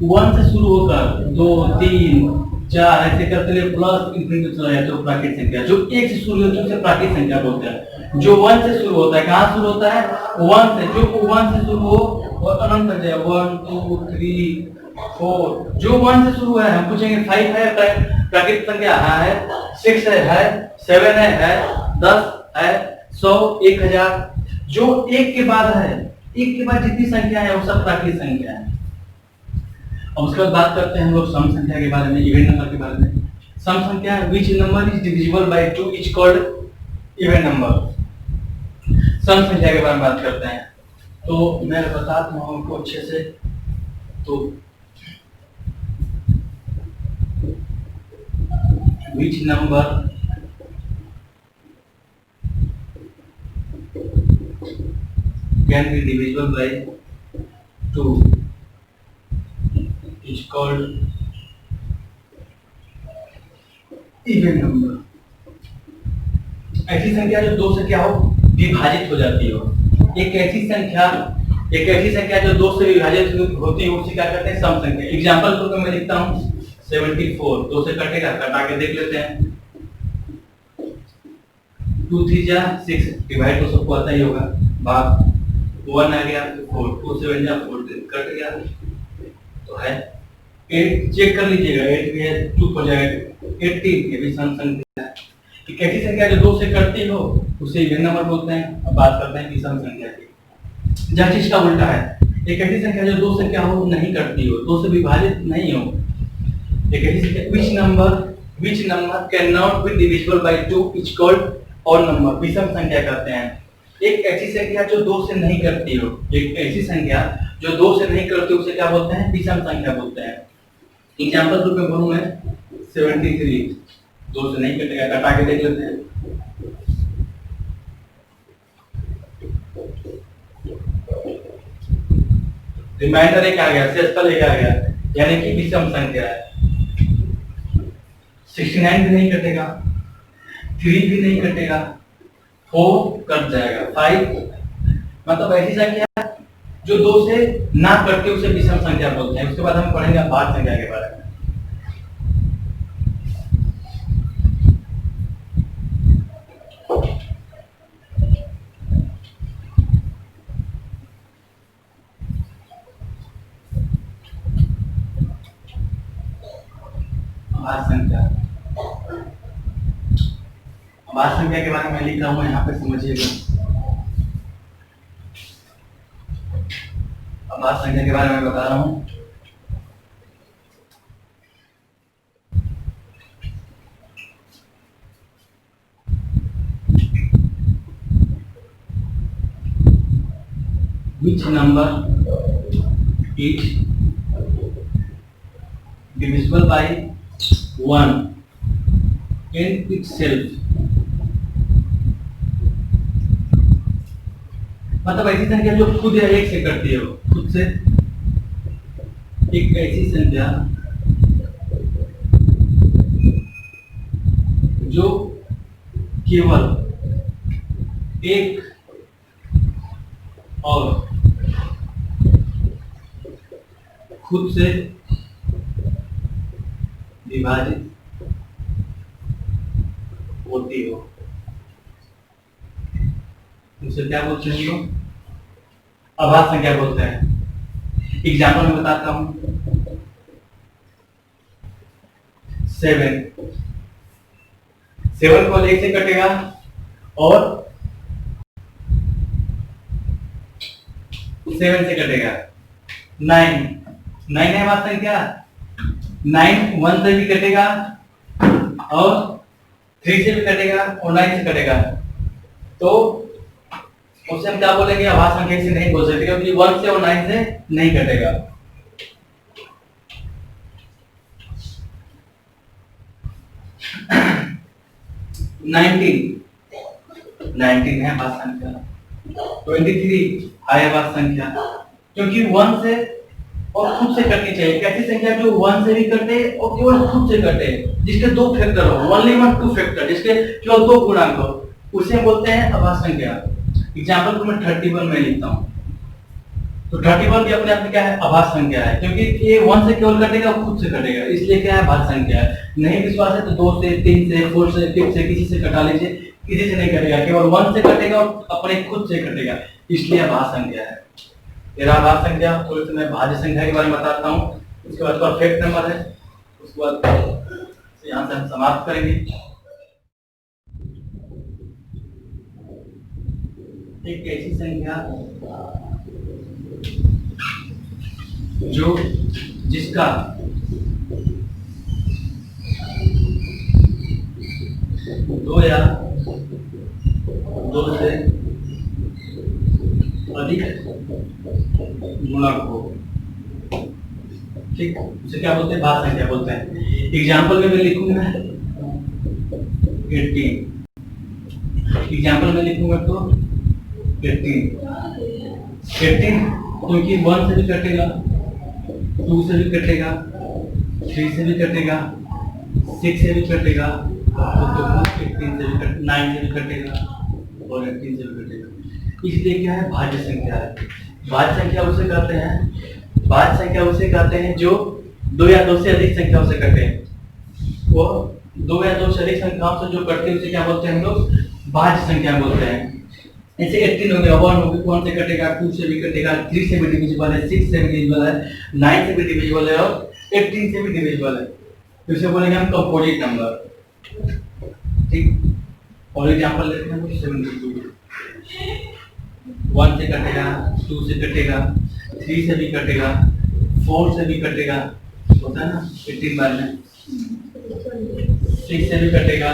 1 से शुरू होकर 2, 3, 4 ऐसे करते हुए प्लस इंफिनिटी चला जाता है। प्राकृतिक संख्या जो 1 से शुरू होती है उसे प्राकृतिक संख्या बोलते हैं। जो 1 से शुरू होता है, कहाँ शुरू होता है? 1 से। जो 1 से शुरू हो और अनंत तक जाए, 1, 2, 3, 4। जो 1 से शुरू है, हम पूछेंगे 5 है प्राकृतिक संख्या? हाँ है। 6 है, 7 है, 10 है, 100, 1000। जो 1 के बाद है, 1 के बाद जितनी संख्या है वो सब प्राकृतिक संख्या है। अब उसके बाद बात करते हैं हम लोग सम संख्या के बारे में, इवन नंबर के बारे में। सम संख्या which number is divisible by 2 is called even number। सम संख्या के बारे में बात करते हैं तो मैं बताता हूँ आपको अच्छे से। तो which number can be divisible by 2 is called even number। ऐसी संख्या जो 2 से क्या हो? विभाजित हो जाती हो। एक ऐसी संख्या जो 2 से विभाजित होती है उसे क्या कहते हैं? सम संख्या। एग्जांपल के रूप में मैं लिखता हूँ 74, 2 से कटेगा, कटा के देख लेते हैं। 2 3 जा 6, डिवाइड तो सबको आता ही होगा, भाग 1 आ गया, 4, 2 7 जा 4, कट गया तो है 8 चेक कर लीजिएगा, 8 भी है 2 हो जाएगा 18, ये भी सम संख्या है। एक ऐसी संख्या जो 2 से कटती हो उसे इवन नंबर बोलते हैं। अब बात करते हैं विषम संख्या की, जहाँ चीज का उल्टा है। एक ऐसी संख्या जो 2 से क्या हो, नहीं कटती हो, 2 से विभाजित नहीं हो। एक ऐसी संख्या which number cannot be divisible by 2 is called odd number, विषम संख्या कहते हैं। एक ऐसी संख्या जो 2 से नहीं कटती हो, एक ऐसी संख्या जो 2 से नहीं कटती उसे क्या बोलते हैं, विषम संख्या बोलते हैं। एग्जांपल रूप में बोलूं मैं 73, 2 से नहीं कटेगा, कटा के देख लेते हैं। रिमाइंडर एक आ गया, शेषफल एक आ गया, यानी कि विषम संख्या है। 69 भी नहीं कटेगा, 3 भी नहीं कटेगा, 4 कट जाएगा, 5 मतलब ऐसी संख्या जो 2 से ना कटती उसे विषम संख्या बोलते हैं। उसके बाद हम पढ़ेंगे अभाज्य संख्या के बारे में। अभाज्य संख्या, अभाज्य संख्या के बारे में लिख रहा हूं यहाँ पे, समझिएगा। अभाज्य संख्या के बारे में बता रहा हूं। Which number is divisible by 1 in itself, मतलब ऐसी संख्या जो खुद या एक से करती है, खुद से। एक ऐसी संख्या जो केवल एक और खुद से विभाजित होती हो, उसे क्या बोलते हैं लोग, अभाज्य संख्या बोलते हैं। एग्जाम्पल में बताता हूं, 7 को 1 से कटेगा और 7 से कटेगा। 9 है अभाज्य संख्या, 9 1 से भी कटेगा और 3 से भी कटेगा और 9 से कटेगा, तो उसे हम क्या बोलेंगे, अभाज्य संख्या से नहीं बोल सकते, क्योंकि 1 से और 9 से नहीं कटेगा। नाइनटीन है अभाज्य संख्या। 23 है अभाज्य संख्या, क्योंकि 1 से और खुद से कटनी चाहिए। कैसी संख्या जो 1 से भी कटे और केवल खुद से कटे, जिसके 2 फैक्टर हो, ओनली 1 2 फैक्टर, जिसके केवल 2 गुणांक हो, उसे बोलते हैं अभाज्य संख्या। एग्जांपल को मैं 31 में लिखता हूं, तो 31 भी अपने आप में क्या है, अभाज्य संख्या है, क्योंकि ये 1 से केवल कटेगा और खुद से कटेगा, इसलिए क्या है, अभाज्य संख्या है। नहीं विश्वास है तो 2 से 3 से 4 से 5 से किसी से कटा लीजिए, किसी से नहीं कटेगा, केवल 1 से कटेगा और अपने खुद से कटेगा, इसलिए अभाज्य संख्या है। तेरा अभाज्य संख्या, तो इसमें मैं भाज्य संख्या के बारे में बताता हूं। उसके बाद परफेक्ट नंबर है, उसके बाद यहां से हम समाप्त करेंगे। एक ऐसी संख्या जो जिसका दो या दो से अधिक गुणक हो, ठीक, उसे क्या बोलते हैं, भाज्य संख्या बोलते हैं। एग्जाम्पल में मैं लिखूंगा 18, एग्जाम्पल में लिखूंगा तो 18 क्योंकि 1 से भी कटेगा, 2 से भी कटेगा, 3 से भी कटेगा, 6 से भी कटेगा, 18 से भी 9 से भी कटेगा और 18 से भी कटेगा, इसलिए क्या है, भाज्य संख्या है। भाज्य संख्या उसे कहते हैं, भाज्य संख्या उसे कहते हैं जो 2 या 2 से अधिक संख्याओं से कटे। वो 2 या 2 से अधिक संख्याओं से जो कटते हैं उसे क्या बोलते हैं हम लोग, भाज्य संख्या बोलते हैं। जैसे 18 हो गया, 1 से कटेगा, 2 से भी कटेगा, 3 से भी डिविजिबल है, 6 से भी डिविजिबल है, 9 से भी डिविजिबल है और 18 से भी डिविजिबल है, तो इसे बोलेंगे हम कंपोजिट नंबर। ठीक, और एग्जांपल लेते हैं 72। 1 से कटेगा, 2 से कटेगा, 3 से भी कटेगा, 4 से भी कटेगा, होता है ना 18 बार में। 6 से भी कटेगा,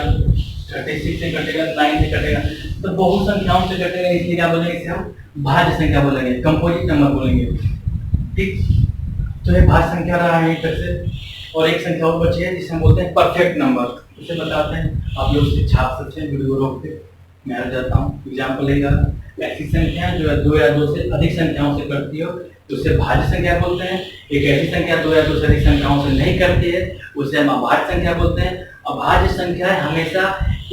36 से कटेगा, 9 से कटेगा, तो बहुत संख्याओं से कटेगा, इसलिए क्या बोलेंगे, इसे हम भाज्य संख्या बोलेंगे, कंपोजिट नंबर बोलेंगे। ठीक, तो ये भाज्य संख्या रहा है एक तरह से। और एक संख्या और बची है जिसे हम बोलते हैं परफेक्ट नंबर, उसे बताते हैं। आप लोग उसे छाप सकते हैं वीडियो रोक के, मैं आ जाता हूँ। एग्जाम्पल लेगा, ऐसी संख्या जो है 2 या 2 से अधिक संख्याओं से करती हो तो उसे भाज्य संख्या बोलते हैं। एक ऐसी संख्या 2 या 2 से अधिक संख्याओं से नहीं करती है, उसे हम अभाज्य संख्या बोलते हैं। अभाज्य संख्या हमेशा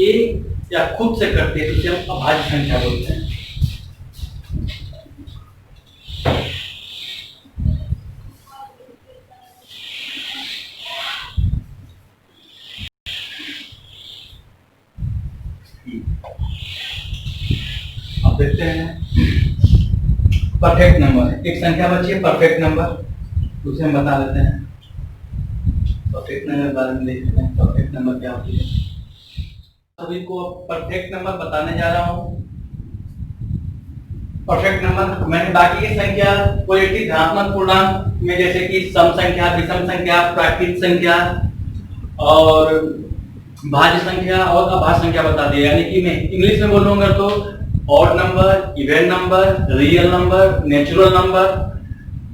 एक या खुद से करती है तो उसे हम अभाज्य संख्या बोलते हैं। अब देखते हैं परफेक्ट नंबर। एक संख्या बची है परफेक्ट नंबर, उसे हम बता देते हैं। परफेक्ट नंबर के बारे में देखते हैं, परफेक्ट नंबर क्या होती है। सभी को परफेक्ट नंबर बताने जा रहा हूं। परफेक्ट नंबर मैंने बाकी की संख्या पॉजिटिव धनात्मक पूर्णांक में जैसे कि सम संख्या, विषम संख्या, प्राकृत संख्या और भाज्य संख्या और अभाज्य संख्या बता दिया। यानी कि मैं इंग्लिश में बोलूंगा तो odd number, even number, real number, natural number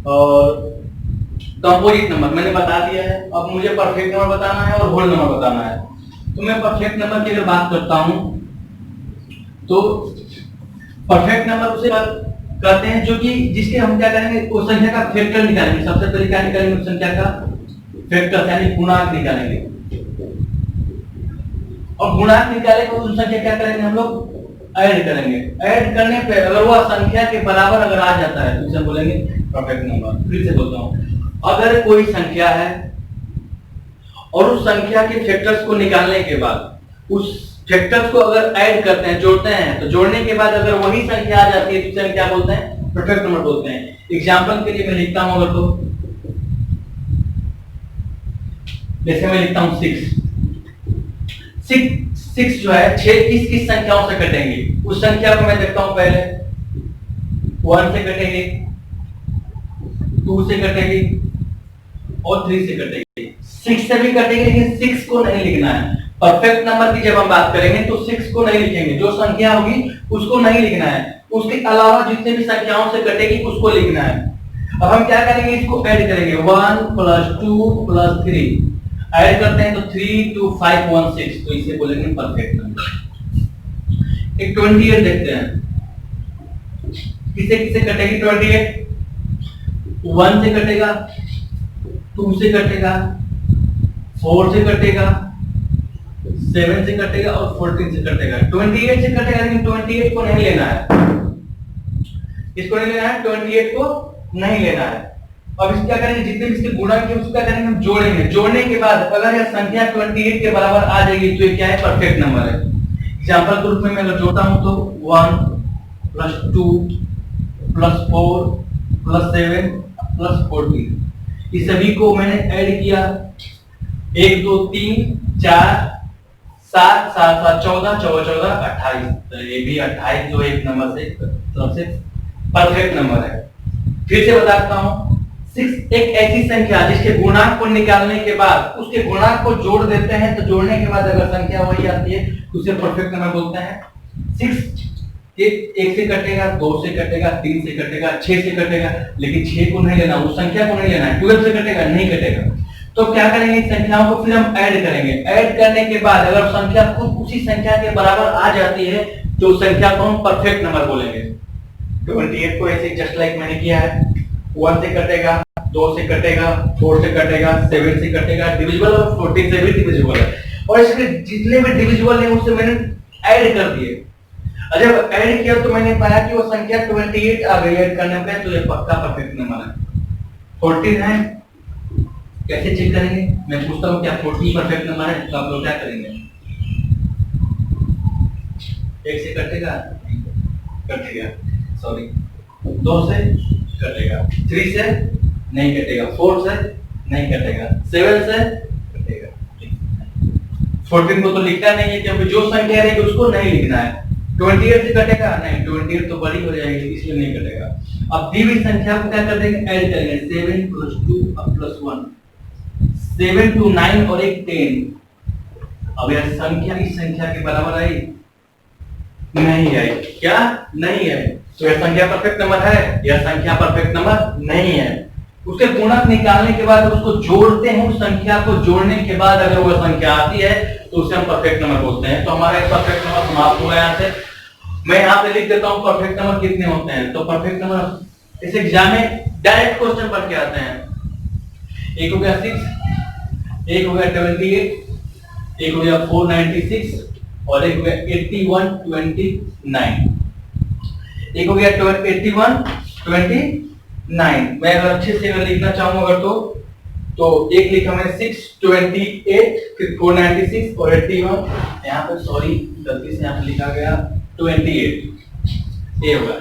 और कंपोजिट नंबर मैंने बता दिया है। अब मुझे परफेक्ट नंबर बताना है और होल नंबर बताना है। तो मैं परफेक्ट नंबर की अगर बात करता हूं तो परफेक्ट नंबर उसे कहते हैं जो कि जिसके हम क्या करेंगे, उस संख्या का फैक्टर निकालेंगे। सबसे पहले क्या निकालेंगे, उस संख्या का फैक्टर यानी गुणांक निकालेंगे। और गुणांक निकाले तो उस संख्या क्या करेंगे, हम लोग ऐड करेंगे। ऐड करने पे अगर वह संख्या के बराबर अगर आ जाता है तो उसे बोलेंगे परफेक्ट नंबर। फिर से बोलता हूं, अगर कोई संख्या है और उस संख्या के फैक्टर्स को निकालने के बाद उस फैक्टर्स को अगर ऐड करते हैं, जोड़ते हैं, तो जोड़ने के बाद अगर वही संख्या आ जाती है तो उसे हम क्या बोलते हैं, परफेक्ट नंबर बोलते हैं। एग्जांपल के लिए मैं लिखता हूं, अगर तो जैसे मैं लिखता हूं 6 जो है 6 किस संख्याओं से कटेंगे, उस संख्या को मैं देखता हूं। पहले 1 से कटेगी, 2 से कटेगी और 3 से कटेगी। 6 से भी कटेगी लेकिन 6 को नहीं लिखना है। परफेक्ट नंबर की जब हम बात करेंगे तो 6 को नहीं लिखेंगे, जो संख्या होगी उसको नहीं लिखना है। उसके अलावा जितने भी संख्याओं से कटेगी उसको लिखना है। अब हम क्या करेंगे, इसको ऐड करेंगे। 1 + 2 + 3 ऐड करते हैं तो 3 2 5 1 6, तो इसे बोलेंगे परफेक्ट नंबर। एक 28 देखते हैं, किसे किसे कटेगी 28। 1 से कटेगा, 2 से कटेगा, 4 से कटेगा, 7 से कटेगा और 14 से कटेगा। 28 से कटेगा लेकिन 28 को नहीं लेना है। इसको नहीं लेना है, 28 को नहीं लेना है। अब इस क्या करेंगे, जितने भी इसके गुणा के उसका करेंगे हम जोड़ेंगे। जोड़ने के बाद अगर यह संख्या 28 के बराबर आ जाएगी तो ये क्या है, परफेक्ट नंबर है। एग्जांपल के रूप में मैं अगर जोड़ता हूं तो 1 + 2 + 4 + 7 + 14, इस सभी को मैंने ऐड किया। 1 2 3 4 7 7 7 14 14 14 28, तो ये भी 28 जो एक नंबर से सबसे परफेक्ट नंबर है। फिर से बताता हूं, 6 एक ऐसी संख्या जिसके गुणांक को निकालने के बाद उसके गुणांक को जोड़ देते हैं, तो जोड़ने के बाद अगर संख्या वही आती है तो उसे परफेक्ट नंबर बोलते हैं। 6 1 से कटेगा, 2 से कटेगा, 3 से कटेगा, 6 से कटेगा, लेकिन 6 को नहीं लेना, उस संख्या को नहीं लेना है। 12 से कटेगा, नहीं कटेगा। तो क्या करेंगे, संख्याओं को फिर हम ऐड करेंगे। ऐड करने के बाद अगर संख्या खुद उसी संख्या के बराबर आ जाती है तो उस संख्या को हम परफेक्ट नंबर बोलेंगे। 28 को ऐसे जस्ट लाइक मैंने किया है, 1 से कटेगा, 2 से कटेगा, 4 से कटेगा, 7 से कटेगा, डिविजिबल और 14 से भी डिविजिबल है। और इसके जितने भी डिविजिबल हैं उससे मैंने ऐड कर दिए। जब ऐड किया तो मैंने पाया कि वो संख्या 28 आ गई ऐड करने पे, तो ये पक्का परफेक्ट नंबर है। 14 है, कैसे चेक करेंगे, मैं पूछता हूँ क्या 14 परफेक्ट नंबर है, तो आप लोग क्या करेंगे, 1 से कटेगा, कटेगा, सॉरी 2 से कटेगा, 3 से नहीं कटेगा, 4 से नहीं कटेगा, 7 से कटेगा। 14 को तो लिखना नहीं है क्योंकि जो संख्या रहेगी उसको नहीं लिखना है। 28 से कटेगा नहीं, 28 तो बड़ी हो जाएगी इसलिए नहीं कटेगा। अब दी हुई संख्या को क्या कर देंगे, ऐड करेंगे। 7 + 2 + 1, 7 2 9 और एक 10। अब यह संख्या इस संख्या के बराबर आई नहीं आई, क्या नहीं है, तो यह संख्या परफेक्ट नंबर है, यह संख्या परफेक्ट नंबर नहीं है। उसके गुणक निकालने के बाद उसको जोड़ते हैं, उस संख्या को जोड़ने के बाद अगर वह संख्या आती है तो उसे हम परफेक्ट नंबर बोलते हैं। तो हमारा एक परफेक्ट नंबर समाप्त हुआ। यहाँ से मैं यहाँ पे लिख देता हूँ परफेक्ट नंबर कितने होते हैं। तो परफेक्ट नंबर इस एग्जाम में डायरेक्ट क्वेश्चन पढ़ के आते हैं। एक हो गया 6, एक हो गया 28, एक हो गया 496 और एक हो गया 8129। एक हो गया 81 29। मैं अगर अच्छे से अगर लिखना चाहूँ अगर तो एक लिखा मैंने 6 28 फिर 496 और 81। यहाँ पे सॉरी गलती से यहाँ पे लिखा गया 28। ये होगा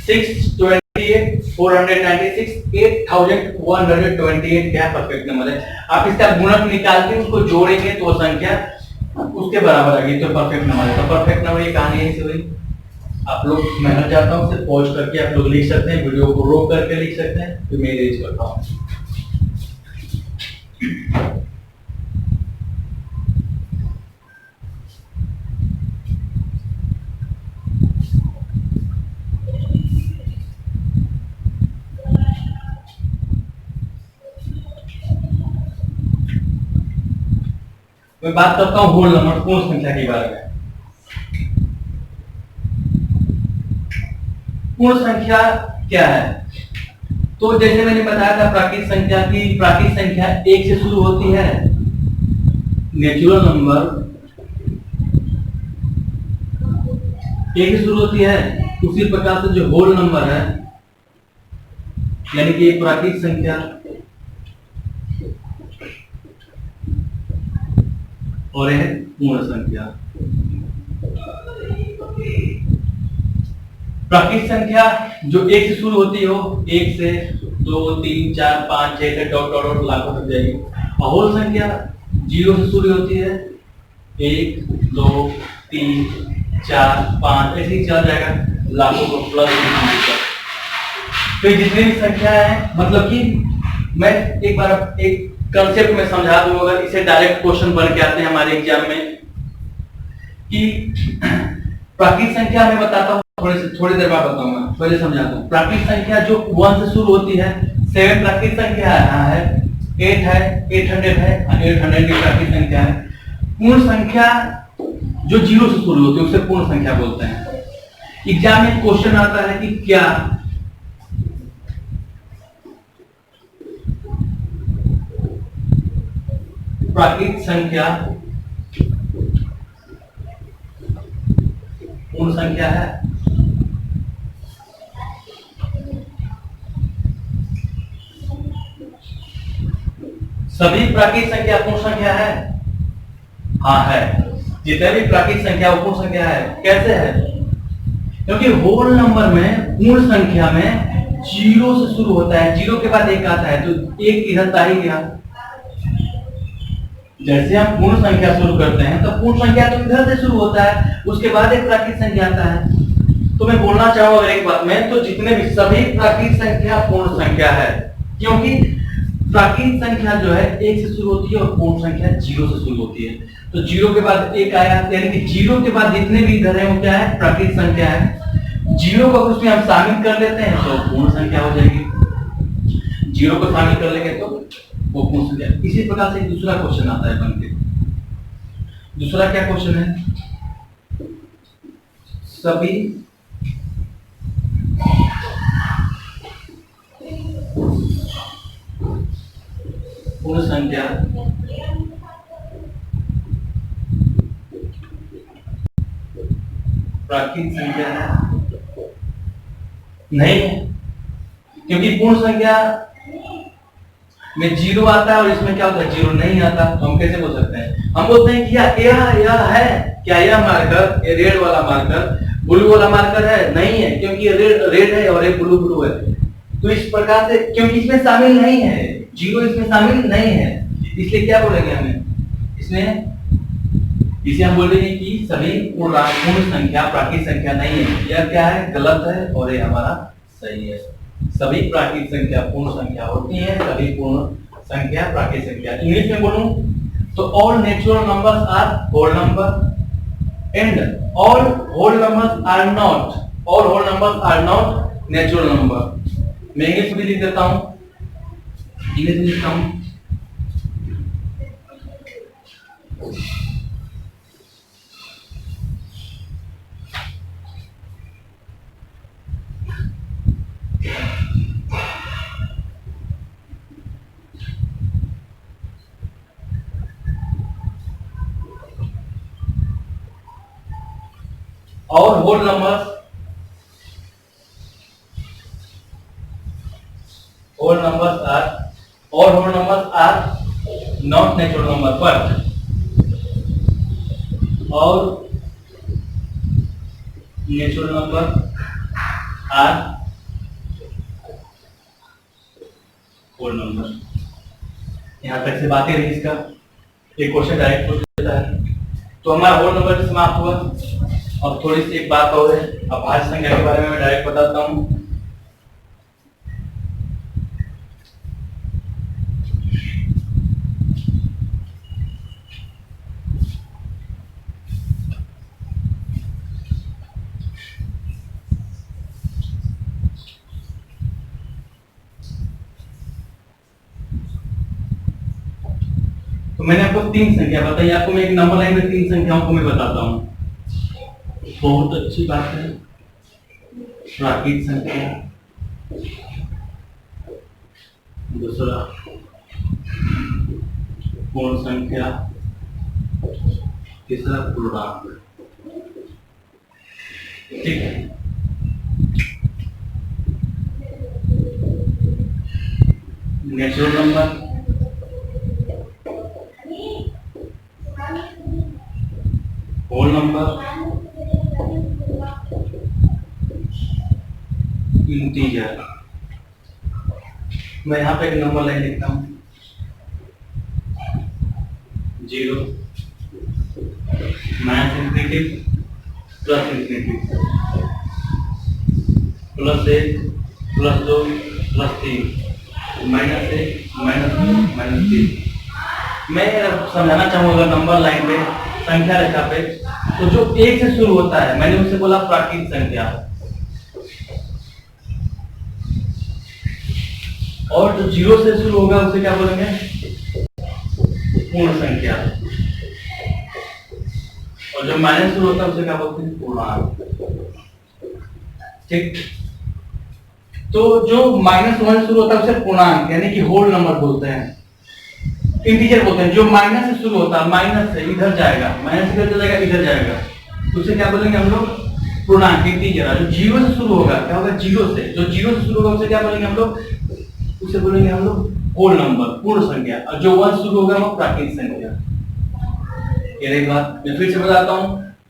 6 28 496 8128 क्या परफेक्ट नंबर है। आप इसका गुणक निकाल के उसको जोड़ेंगे तो संख्या उसके बराबर आएगी, तो परफेक्ट नंबर है। तो परफेक्ट नंबर ये कहानी है हुई। आप लोग मैं चाहता हूँ सिर्फ पॉज करके आप लोग लिख सकते हैं, वीडियो को रोक करके लिख सकते हैं, तो मैं रेज करता हूँ। मैं बात करता हूँ होल नंबर पूर्ण संख्या के बारे में। पूर्ण संख्या क्या है, तो जैसे मैंने बताया था प्राकृत संख्या की, प्राकृत संख्या 1 से शुरू होती है। नेचुरल नंबर 1 से शुरू होती है। उसी प्रकार से जो होल नंबर है यानी कि एक प्राकृत संख्या और है पूर्ण संख्या। प्राकृत संख्या जो 1 से शुरू होती हो, 1 से 2 3 4 5 6 से डॉट डॉट डॉट लाखों तक जाएगी। और होल संख्या 0 से शुरू होती है, 1 2 3 4 5 ऐसे ही चला जाएगा लाखों को प्लस। तो जितनी भी संख्या है, मतलब कि मैं एक बार एक कंसेप्ट में समझा दूं, अगर इसे डायरेक्ट क्वेश्चन बन के आते हैं हमारे एग्जाम में कि प्राकृत संख्या मैं बताता हूँ, थोड़ी देर बाद बताऊंगा, पहले समझाता हूँ। प्राकृत संख्या जो 1 से शुरू होती है, 7 प्राकृत संख्या है, 8 है, 800 है, 800 की प्राकृत संख्या है। पूर्ण संख्या जो 0 से शुरू होती है उसे पूर्ण संख्या बोलते हैं। एग्जाम में क्वेश्चन आता है कि क्या प्राकृत संख्या पूर्ण संख्या है? सभी प्राकृत संख्या पूर्ण संख्या है? हाँ है, जितने भी प्राकृत संख्या वो पूर्ण संख्या है। कैसे है? क्योंकि होल नंबर में पूर्ण संख्या में 0 से शुरू होता है, 0 के बाद 1 आता है, तो 1 इधर आ ही गया। जैसे हम पूर्ण संख्या शुरू करते हैं तो पूर्ण संख्या तो इधर से शुरू होता है, उसके बाद एक प्राकृत संख्या आता है। तो मैं बोलना चाहूंगा एक बात में, तो जितने भी सभी प्राकृत संख्या पूर्ण संख्या है, क्योंकि प्राकृत संख्या जो है 1 से शुरू होती है और पूर्ण संख्या 0 से शुरू होती है। तो 0 के बाद 1 आया, यानी कि 0 के बाद जितने भी इधर है वो क्या है? प्राकृत संख्या है। 0 को उसमें हम शामिल कर लेते हैं तो पूर्ण संख्या हो जाएगी। 0 को शामिल कर लेंगे तो वो पूर्ण संख्या। इसी प्रकार से दूसरा क्वेश्चन आता है बनके। दूसरा क्या क्वेश्चन है? सभी पूर्ण संख्या प्राकृत संख्या है? नहीं है, क्योंकि पूर्ण संख्या में 0 आता है और इसमें क्या होता है? 0 नहीं आता। तो हम कैसे बोल सकते हैं? हम बोलते हैं कि यह है क्या? यह मार्कर, ये रेड वाला मार्कर ब्लू वाला मार्कर है? नहीं है, क्योंकि ये रेड है और ये ब्लू है। तो इस प्रकार से, क्योंकि इसमें शामिल नहीं है, जीरो इसमें शामिल नहीं है, इसलिए क्या बोलेंगे हमें इसमें, इसे हम बोलेंगे कि सभी पूर्ण संख्या प्राकृतिक संख्या नहीं है। यह क्या है, गलत है, और ये हमारा सही है। सभी प्राकृतिक संख्या पूर्ण संख्या होती है, सभी पूर्ण संख्या प्राकृतिक संख्या। इंग्लिश में बोलूं तो all natural numbers are whole number and all whole numbers are not natural number. मैं इंग्लिश में लिख देता हूं, इंग्लिश में लिखता हूं, और whole numbers are not natural number, but और natural number are whole number. यहां तक से बातें रही। इसका एक क्वेश्चन डायरेक्ट पूछ लेता है, तो हमारा होल नंबर समाप्त हुआ। अब थोड़ी सी एक बात और है, अब भाज्य संख्या के बारे में मैं डायरेक्ट बताता हूं। तो मैंने आपको तीन संख्या बताई, आपको मैं एक नंबर लाइन में तीन संख्याओं को मैं बताता हूं। बहुत अच्छी बात है, प्राकृतिक संख्या, दूसरा पूर्ण संख्या, तीसरा पूर्णांक। ठीक है, natural number, whole number, integer. मैं यहाँ पे एक नंबर लाइन लिखता हूँ, 0 माइनस इंफिनिटी प्लस इंफिनिटी, +1 +2 +3 -1 -2 -3। मैं समझाना चाहूंगा नंबर लाइन पे, संख्या रेखा पे, तो जो एक से शुरू होता है मैंने उसे बोला प्राकृतिक संख्या, और जो 0 से शुरू होगा उसे क्या बोलेंगे, पूर्ण संख्या, और जो माइनस शुरू होता है उसे क्या बोलते हैं, पूर्णांक। ठीक, तो जो -1 शुरू होता है उसे पूर्णांक यानी कि होल नंबर बोलते हैं, इंटीजर बोलते हैं। जो माइनस से शुरू होता है, माइनस से इधर जाएगा, माइनस इधर चलेगा, इधर जाएगा, तो उसे क्या बोलेंगे हम लोग, पूर्णांक, इंटीजर। जो 0 से शुरू होगा क्या होगा, 0 से, जो 0 से शुरू होगा उसे क्या बोलेंगे हम लोग, उसे बोलेंगे हम लोग होल नंबर, पूर्ण संख्या, और जो 1 शुरू होगा वो प्राकृतिक संख्या। ये एक बात मैं फिर से बताता हूँ,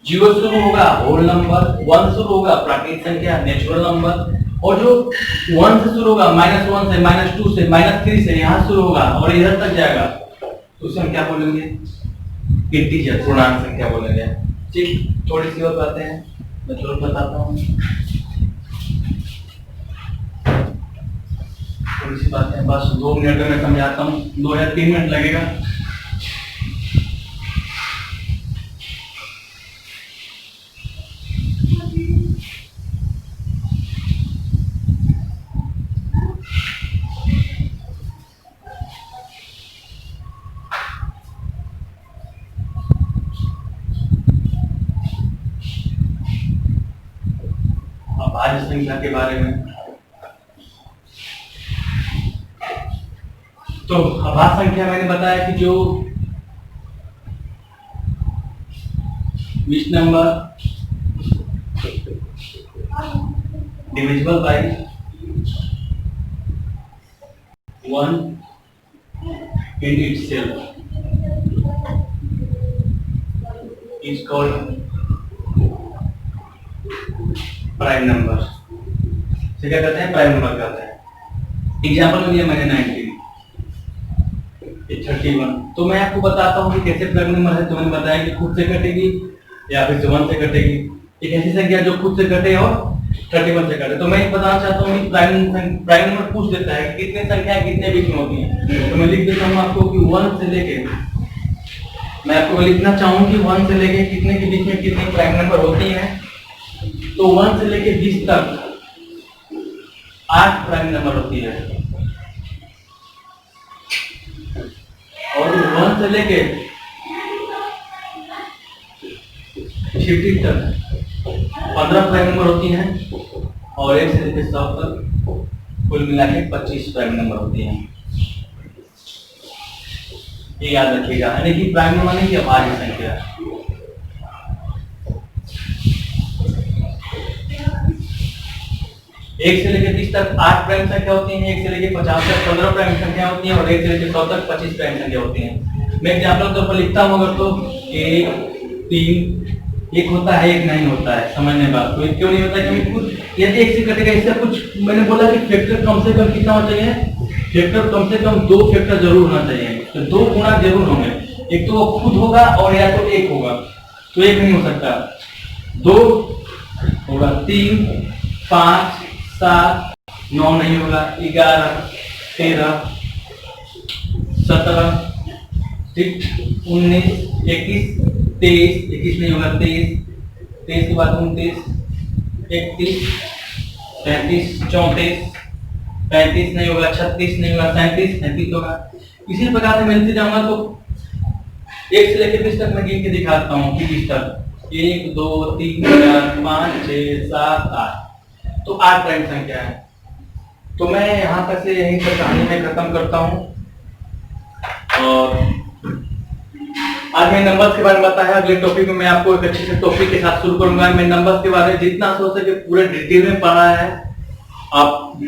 0 शुरू होगा होल नंबर, 1 शुरू होगा प्राकृतिक संख्या नेचुरल नंबर, और जो 1 से शुरू होगा, -1 से, -2 से, -3 से यहाँ शुरू होगा और इधर तक जाएगा, तो उसे हम क्या बोलेंगे, इंटीजर, पूर्णांक संख्या बोलेंगे। ठीक, थोड़ी सी और बातें हैं मैं जरूर बताता हूँ, थोड़ी सी बातें बस 2 मिनट में मैं समझाता हूँ, 2 या 3 मिनट लगेगा। भाज्य संख्या के बारे में, तो अभाज्य संख्या मैंने बताया कि जो which number divisible by 1 in itself is called prime number. क्या कहते हैं, प्राइम नंबर कहते हैं। एग्जाम्पल में दिया मैंने 19, 31। तो मैं आपको बताता हूँ कि कैसे प्राइम नंबर है। तो मैंने बताया कि खुद से कटेगी या फिर 1 से कटेगी। एक ऐसी संख्या जो खुद से कटे और 31 से कटे। तो मैं बताना चाहता हूँ कि प्राइम नंबर पूछ देता है कि कितने संख्याएं कितने बीच में होती हैं। तो मैं लिख देता हूँ आपको कि 1 से लेके, मैं आपको लिखना चाहूँ कि 1 से लेके कितने के बीच में कितनी प्राइम नंबर होती हैं। तो 1 से लेके 20 तक 8 प्राइम नंबर होती है, और 1 से लेके 50 तक 15 प्राइम नंबर होती हैं, और 1 से लेके 100 तक कुल मिला के 25 प्राइम नंबर होती हैं। ये याद रखिएगा, यानी कि प्राइम नंबर नहीं, अभाज्य संख्या। एक से लेकर 30 तक 8 प्राइम संख्या होती है, 1 से लेकर 50 तक 15 प्राइम संख्या होती है, और 1 से लेकर 100 तक 25 प्राइम संख्या होती है। मैं एग्जाम्पल तौर पर लिखता हूँ, अगर तो 1 3 एक होता है, एक नहीं होता है। समझने बात तो क्यों नहीं होता, क्योंकि कुछ यदि 1 से कटेगा, इससे कुछ मैंने बोला कि फैक्टर कम से कम कितना होना चाहिए, फैक्टर कम से कम 2 फैक्टर जरूर होना चाहिए। तो 2 गुणा जरूर होंगे, एक तो वो खुद होगा और या तो 1 होगा। तो 1 नहीं हो सकता, 2 होगा, 3 5 7 9 नहीं होगा, 11 13 17 ठीक 19 21 23 21 नहीं होगा, 23 23 के बाद 29 31 33 34 35 नहीं होगा, 36 नहीं होगा, 37 37 होगा। इसी प्रकार से मिलते जाऊंगा। तो 1 से लेकर 20 तक मैं गिन के दिखाता हूँ कि 20 तक 1 2 3 4 5 6 7 8, तो 8 प्राइम संख्या है। तो मैं यहाँ तक से यहीं तक कहानी में खत्म करता हूँ, और आज मैं नंबर्स के बारे में बताया। अगले टॉपिक में मैं आपको एक अच्छे से टॉपिक के साथ शुरू करूंगा। मैं नंबर्स के बारे में जितना हो सके पूरे डिटेल में पढ़ा है। आप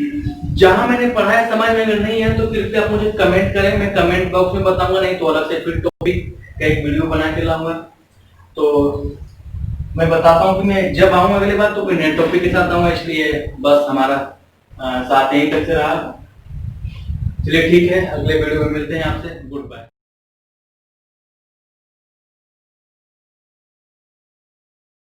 जहां मैंने पढ़ा है समझ में अगर नहीं है तो कृपया आप मुझे कमेंट करें, मैं कमेंट बॉक्स में बताऊंगा, नहीं तो अलग से फिर टॉपिक का एक वीडियो बना के लाऊंगा। तो मैं बताता हूँ कि मैं जब आऊंगा अगली बार तो कोई नए टॉपिक के साथ आऊंगा, इसलिए बस हमारा साथ यहीं तक से रहा। चलिए ठीक है, अगले वीडियो में मिलते हैं आपसे। Good bye.